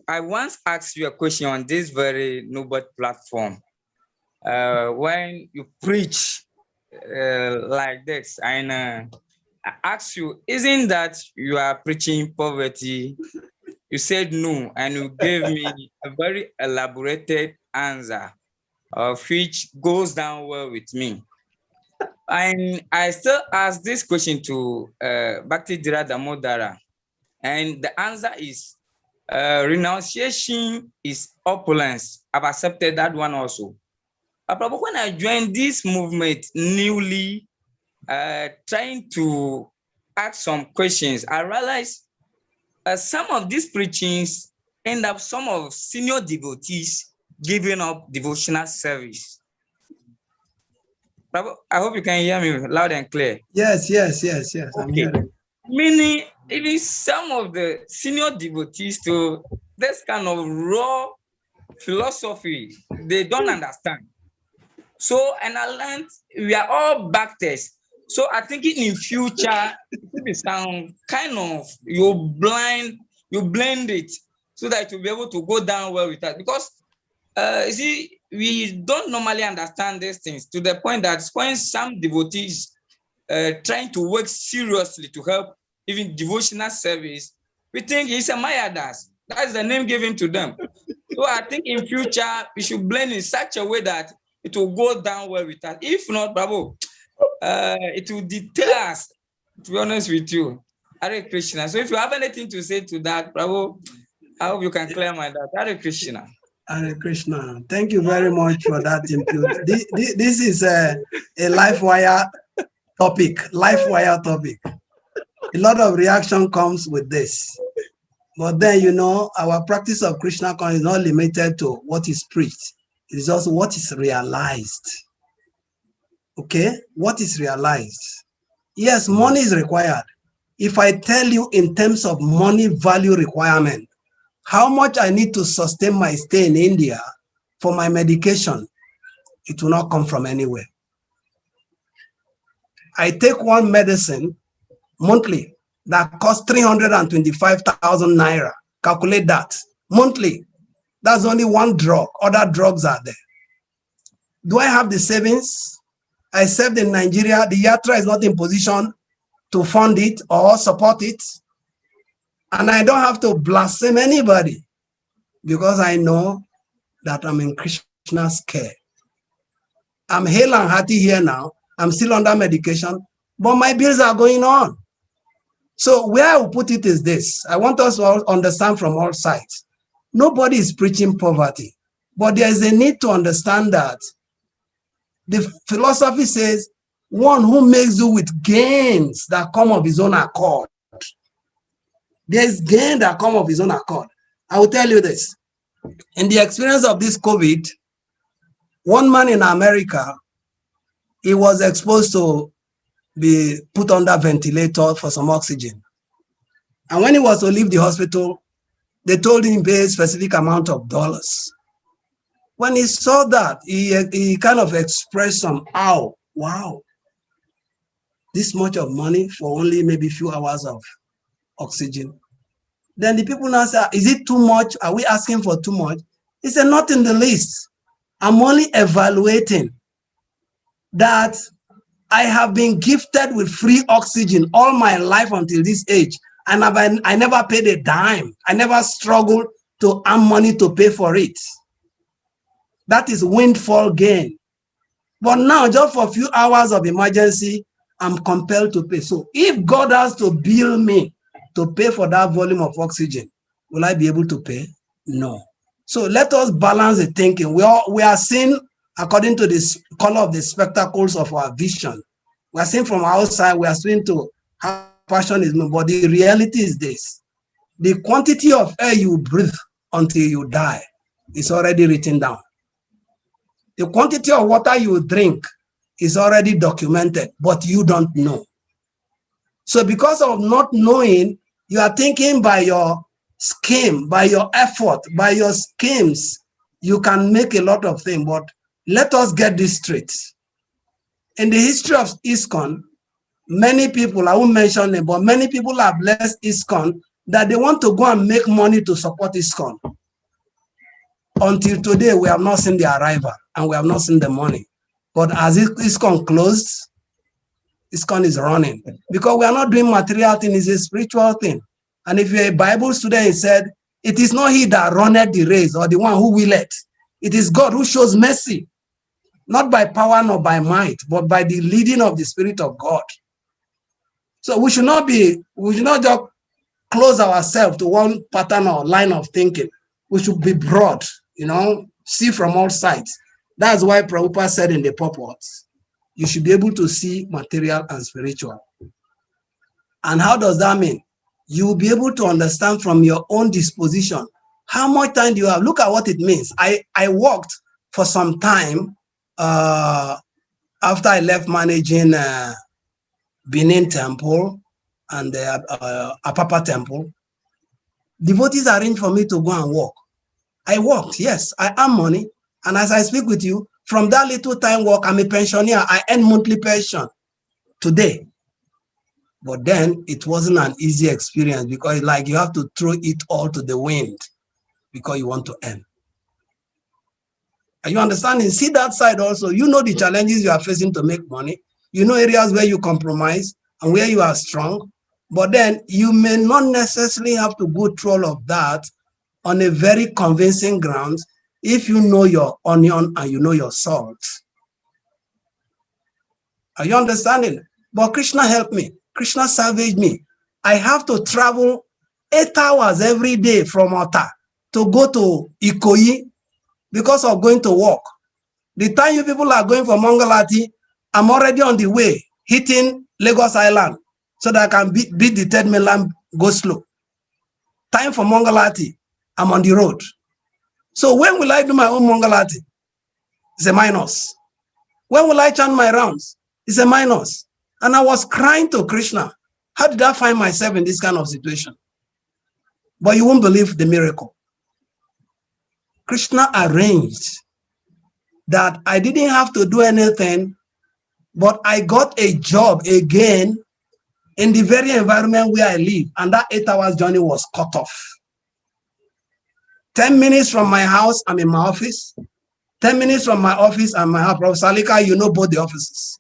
I once asked you a question on this very noble platform. When you preach like this, and I asked you, isn't that you are preaching poverty? You said no, and you gave me a very elaborated answer, which goes down well with me. And I still ask this question to Bhakti Dira Damodara, and the answer is renunciation is opulence. I've accepted that one also. But when I joined this movement newly, trying to ask some questions, I realized some of these preachings end up some of senior devotees giving up devotional service. I hope you can hear me loud and clear. Yes. Okay. I'm hearing. Meaning, even some of the senior devotees to this kind of raw philosophy, they don't understand. So, and I learned we are all backers. So I think in future, it sound kind of you blend it so that you'll be able to go down well with that. Because you see, we don't normally understand these things to the point that when some devotees trying to work seriously to help even devotional service, we think it's a Mayadas. That's the name given to them. So I think in future, we should blend in such a way that it will go down well with us. If not, Prabhu, it will deter us, to be honest with you. Hare Krishna. So if you have anything to say to that, Prabhu, I hope you can clear my doubt. Hare Krishna. Hare Krishna. Thank you very much for that input. This is a live wire topic. A lot of reaction comes with this. But then, you know, our practice of Krishna consciousness is not limited to what is preached. It is also what is realized. Okay? What is realized? Yes, money is required. If I tell you in terms of money value requirement, how much I need to sustain my stay in India for my medication, it will not come from anywhere. I take one medicine monthly that costs 325,000 naira. Calculate that monthly. That's only one drug. Other drugs are there. Do I have the savings? I served in Nigeria. The Yatra is not in position to fund it or support it. And I don't have to blaspheme anybody because I know that I'm in Krishna's care. I'm hale and hearty here now. I'm still under medication. but my bills are going on. So where I will put it is this. I want us to all understand from all sides. Nobody is preaching poverty, but there is a need to understand that the philosophy says one who makes do with gains that come of his own accord. There is gain that come of his own accord. I will tell you this. In the experience of this COVID, one man in America, he was exposed to be put under ventilator for some oxygen. And when he was to leave the hospital, they told him pay a specific amount of dollars. When he saw that, he kind of expressed some, ow, wow, this much of money for only maybe a few hours of oxygen. Then the people now say, is it too much? Are we asking for too much? He said, not in the least. I'm only evaluating that I have been gifted with free oxygen all my life until this age, and I never paid a dime. I never struggled to earn money to pay for it. That is windfall gain. But now, just for a few hours of emergency, I'm compelled to pay. So if God has to bill me to pay for that volume of oxygen, will I be able to pay? No. So let us balance the thinking. We are seeing according to the color of the spectacles of our vision. We are seeing from outside, we are seeing to how passion is moving, but the reality is this. The quantity of air you breathe until you die is already written down. The quantity of water you drink is already documented, but you don't know. So because of not knowing, you are thinking by your scheme, by your effort, by your schemes, you can make a lot of things, but let us get this straight. In the history of ISKCON, many people, I won't mention them, but many people have left ISKCON that they want to go and make money to support ISKCON. Until today, we have not seen the arrival and we have not seen the money. But as ISKCON closed, ISKCON is running because we are not doing material thing, it's a spiritual thing. And if you're a Bible student, it said, it is not he that runneth the race or the one who willeth. It is God who shows mercy, not by power nor by might, but by the leading of the Spirit of God. So we should not just close ourselves to one pattern or line of thinking. We should be broad, see from all sides. That's why Prabhupada said in the purports, you should be able to see material and spiritual. And how does that mean? You will be able to understand from your own disposition how much time do you have. Look at what it means. I worked for some time after I left managing Benin Temple and the Apapa Temple. Devotees arranged for me to go and work. I worked, yes, I earn money. And as I speak with you, from that little time work, I'm a pensioner. I earn monthly pension today. But then it wasn't an easy experience because like you have to throw it all to the wind because you want to earn. Are you understanding? See that side also. You know the challenges you are facing to make money. You know areas where you compromise and where you are strong. But then you may not necessarily have to go through all of that on a very convincing grounds if you know your onion and you know your salt. Are you understanding? But Krishna helped me. Krishna salvaged me. I have to travel 8 hours every day from Ota to go to Ikoyi because of going to work. The time you people are going for Mangalati, I'm already on the way, hitting Lagos Island so that I can beat the third mainland go slow. Time for Mangalati, I'm on the road. So when will I do my own Mangalati? It's a minus. When will I chant my rounds? It's a minus. And I was crying to Krishna. How did I find myself in this kind of situation? But you won't believe the miracle. Krishna arranged that I didn't have to do anything, but I got a job again in the very environment where I live. And that 8 hours journey was cut off. 10 minutes from my house, I'm in my office. 10 minutes from my office and my house. Professor Salika, you know both the offices.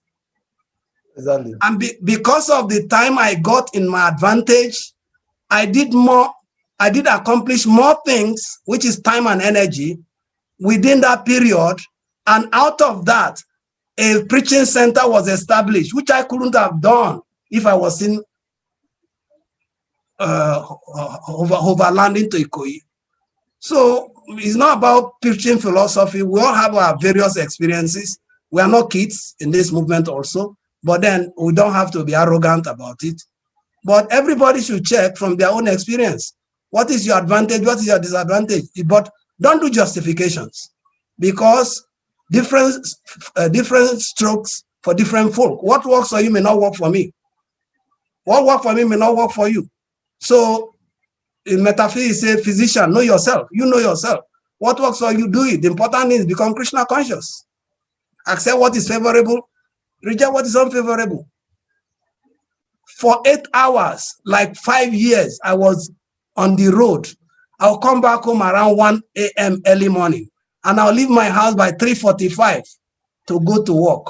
Exactly. And because of the time I got in my advantage, I did accomplish more things, which is time and energy, within that period. And out of that, a preaching center was established, which I couldn't have done if I was in overlanding to Ikoyi. So it's not about preaching philosophy. We all have our various experiences. We are not kids in this movement also, but then we don't have to be arrogant about it. But everybody should check from their own experience. What is your advantage? What is your disadvantage? But don't do justifications, because different strokes for different folk. What works for you may not work for me. What works for me may not work for you. So in metaphysics, say, physician, know yourself. You know yourself. What works for you, do it. The important thing is become Krishna conscious. Accept what is favorable, reject what is unfavorable. For 8 hours, like 5 years, I was on the road. I'll come back home around 1 a.m. early morning, and I'll leave my house by 3:45 to go to work.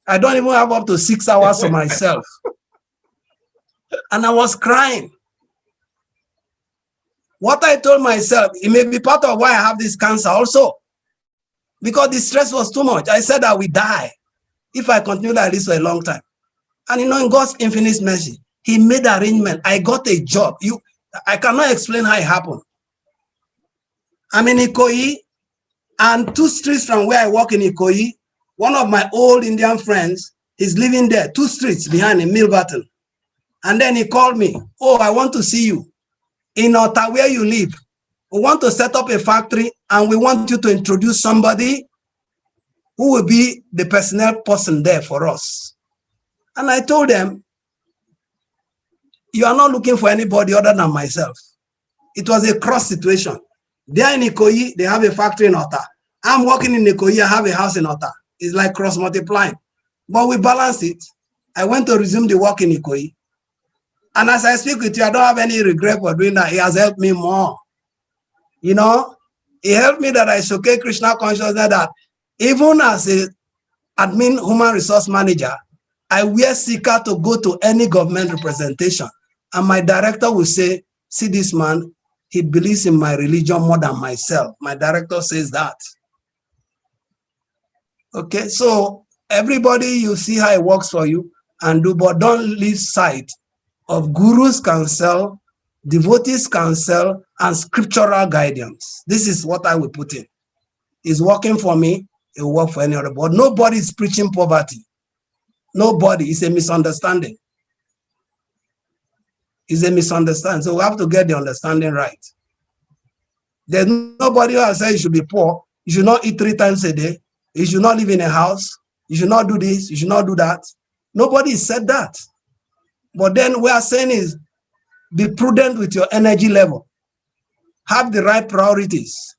I don't even have up to 6 hours for myself. And I was crying. What I told myself, it may be part of why I have this cancer also, because the stress was too much. I said I will die if I continue like this for a long time. And you know, in God's infinite mercy, He made arrangement. I got a job. I cannot explain how it happened. I'm in Ikoyi, and 2 streets from where I work in Ikoyi, one of my old Indian friends is living there, 2 streets behind in Milverton. And then he called me, "Oh, I want to see you in Otta, where you live. We want to set up a factory, and we want you to introduce somebody who will be the personnel person there for us." And I told them, "You are not looking for anybody other than myself." It was a cross situation. They are in Ikoyi, they have a factory in Otta. I'm working in Ikoyi, I have a house in Otta. It's like cross multiplying. But we balanced it. I went to resume the work in Ikoyi. And as I speak with you, I don't have any regret for doing that. He has helped me more. You know, he helped me that I showcase Krishna consciousness, that even as a admin human resource manager, I wear seeker to go to any government representation. And my director will say, "See this man, he believes in my religion more than myself." My director says that. Okay, so everybody, you see how it works for you and do, but don't lose sight of Guru's counsel, devotees' counsel, and scriptural guidance. This is what I will put in. It's working for me, it will work for any other, but nobody is preaching poverty. Nobody. It's a misunderstanding. It's a misunderstanding. So we have to get the understanding right. There's nobody who has said you should be poor, you should not eat 3 times a day, you should not live in a house, you should not do this, you should not do that. Nobody said that. But then we are saying is, be prudent with your energy level. Have the right priorities,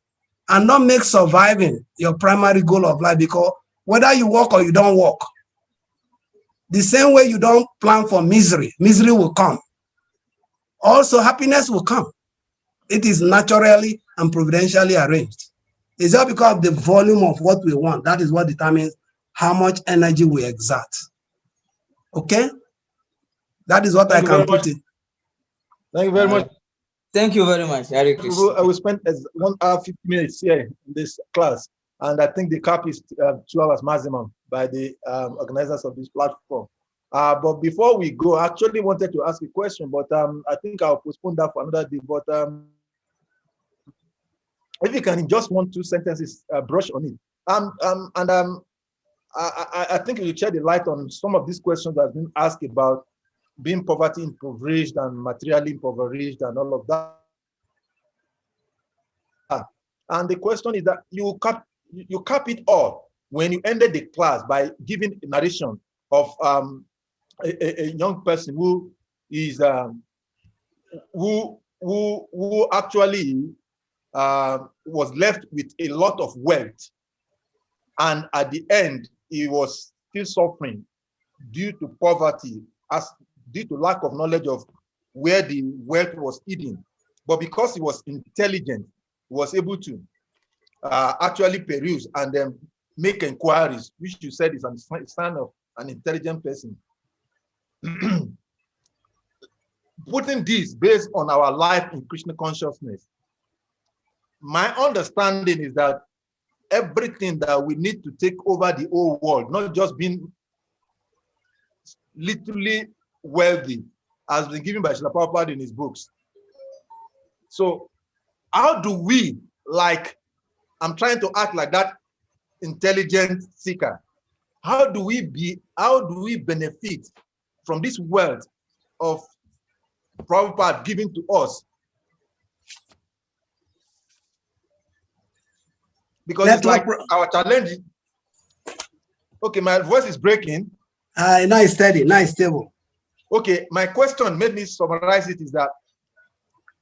and not make surviving your primary goal of life, because whether you work or you don't work, the same way you don't plan for misery, misery will come. Also, happiness will come. It is naturally and providentially arranged. It's just because of the volume of what we want. That is what determines how much energy we exert. Okay? That is what I can put in. Thank you very much. Thank you very much, Hare Krishna. I will spend 1 hour, 50 minutes here in this class, and I think the cap is 2 hours maximum by the organizers of this platform. But before we go, I actually wanted to ask a question, but I think I'll postpone that for another day. But if you can, in just 1, 2 sentences, brush on it. I think you shed the light on some of these questions that have been asked about being poverty impoverished and materially impoverished and all of that. And the question is that you cap it all when you ended the class by giving a narration of a young person who is who actually was left with a lot of wealth, and at the end he was still suffering due to poverty, as due to lack of knowledge of where the wealth was hidden. But because he was intelligent, he was able to actually peruse and then make inquiries, which you said is a sign of an intelligent person. Putting this based on our life in Krishna consciousness, my understanding is that everything that we need to take over the whole world, not just being literally wealthy, has been given by Srila Prabhupada in his books. So how do we, like, I'm trying to act like that intelligent seeker, how do we benefit from this wealth of Prabhupada given to us? Because it's like our challenge. Okay, my voice is breaking. Now it's steady, now it's stable. Okay, my question, made me summarize it, is that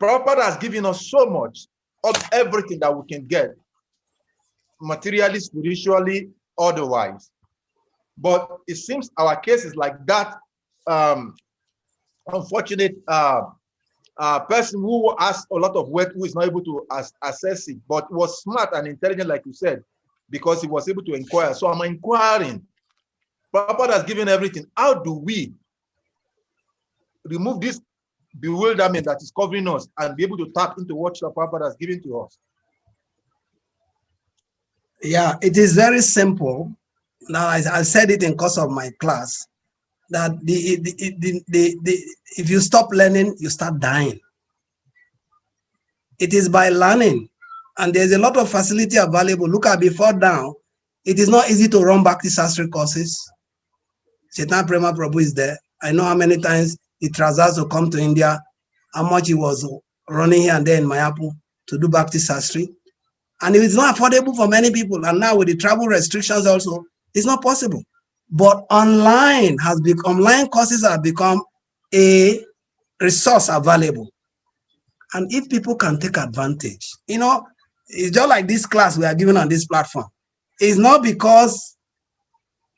Prabhupada has given us so much of everything that we can get, materially, spiritually, otherwise. But it seems our case is like that unfortunate person who has a lot of wealth, who is not able to access it, but was smart and intelligent, like you said, because he was able to inquire. So I'm inquiring. Prabhupada has given everything. How do we remove this bewilderment that is covering us and be able to tap into what Prabhupada has given to us? Yeah, it is very simple. Now, I said it in course of my class, that if you stop learning, you start dying. It is by learning, and there's a lot of facility available. Look at before now, it is not easy to run Bhakti Sastri courses. Chaitanya Prema Prabhu is there. I know how many times he travels to come to India, how much he was running here and there in Mayapur to do Bhakti Sastri. And it's not affordable for many people. And now with the travel restrictions also, it's not possible. But online courses have become a resource available. And if people can take advantage, it's just like this class we are giving on this platform. It's not because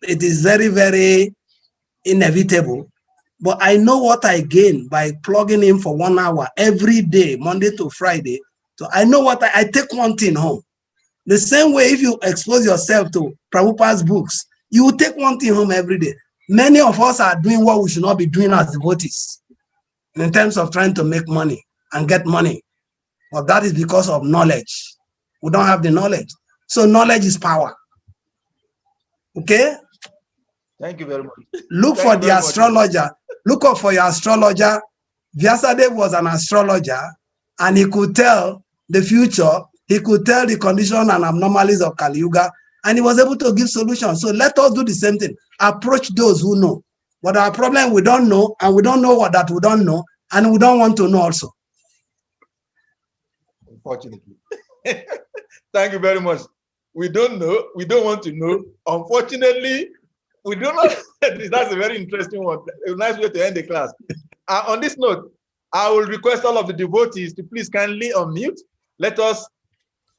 it is very, very inevitable, but I know what I gain by plugging in for 1 hour every day, Monday to Friday. So I know what I take one thing home. The same way, if you expose yourself to Prabhupada's books, you will take one thing home every day. Many of us are doing what we should not be doing as devotees in terms of trying to make money and get money. But that is because of knowledge. We don't have the knowledge. So knowledge is power. Okay? Thank you very much. Look for the astrologer. Look up for your astrologer. Vyasadeva was an astrologer, and he could tell the future. He could tell the condition and abnormalities of Kali Yuga, and he was able to give solutions. So let us do the same thing. Approach those who know. But our problem, we don't know, and we don't know what that we don't know, and we don't want to know also. Unfortunately. Thank you very much. We don't know. We don't want to know. Unfortunately, we do not. That's a very interesting one. A nice way to end the class. On this note, I will request all of the devotees to please kindly unmute. Let us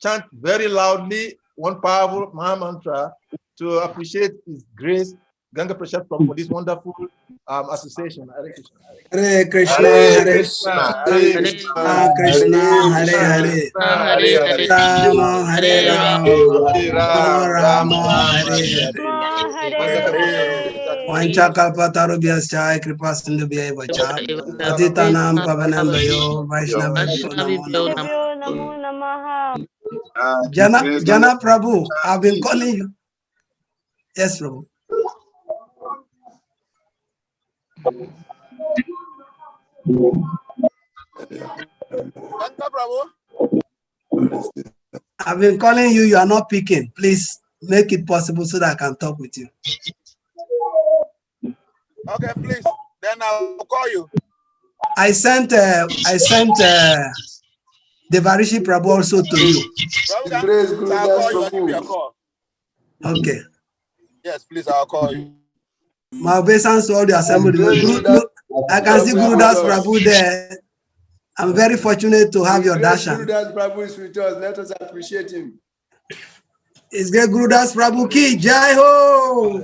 chant very loudly one powerful Maha Mantra to appreciate His grace, Ganga Prasad, for this wonderful association. Hare Krishna, Hare Krishna, Hare Krishna, Krishna Hare Hare, Rama Hare Rama, Rama Hare Hare. Vancha kalpatarubhyascha kripa sindhubhya vacha patitanam pavanambayo vaishnavabhyo namo namaha. Jana Prabhu, I've been calling you. Yes, Prabhu. I've been calling you, you are not picking. Please make it possible so that I can talk with you. Okay, please. Then I'll call you. I sent Devarishi Prabhu also to you. Prabhu, I'll call you. I'll give you a call. Okay. Yes, please, I'll call you. My obeisance to all the assembly. I can see Gurudas Prabhu there. I'm very fortunate to have your darshan. Gurudas Prabhu is with us. Let us appreciate him. It's great, Gurudas Prabhu ki jai ho.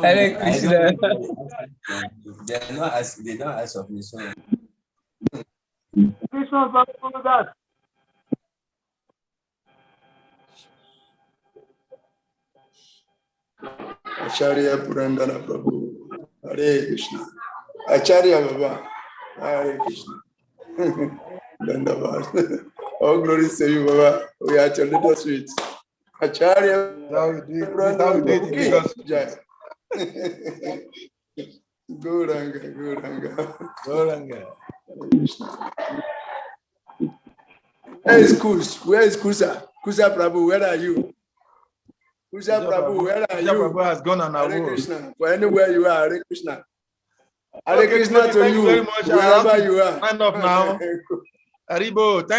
Hare Krishna. They don't ask of me. So. Acharya Purandana Prabhu. Hare Krishna. Acharya Baba. Hare Krishna. All glory to you, Baba. We are at your little sweet. Acharya. This is how we do it in Lagos. Goranga. Goranga. Where is Kush? Where is Kusa? Kusa Prabhu, where are you? Kusa Prabhu, where are you? Prabhu has gone on our Hare road. Krishna. For anywhere you are, Hare Krishna. Hare Okay, Krishna to thank you very you, much. wherever you are. Hand up now. Haribo, thank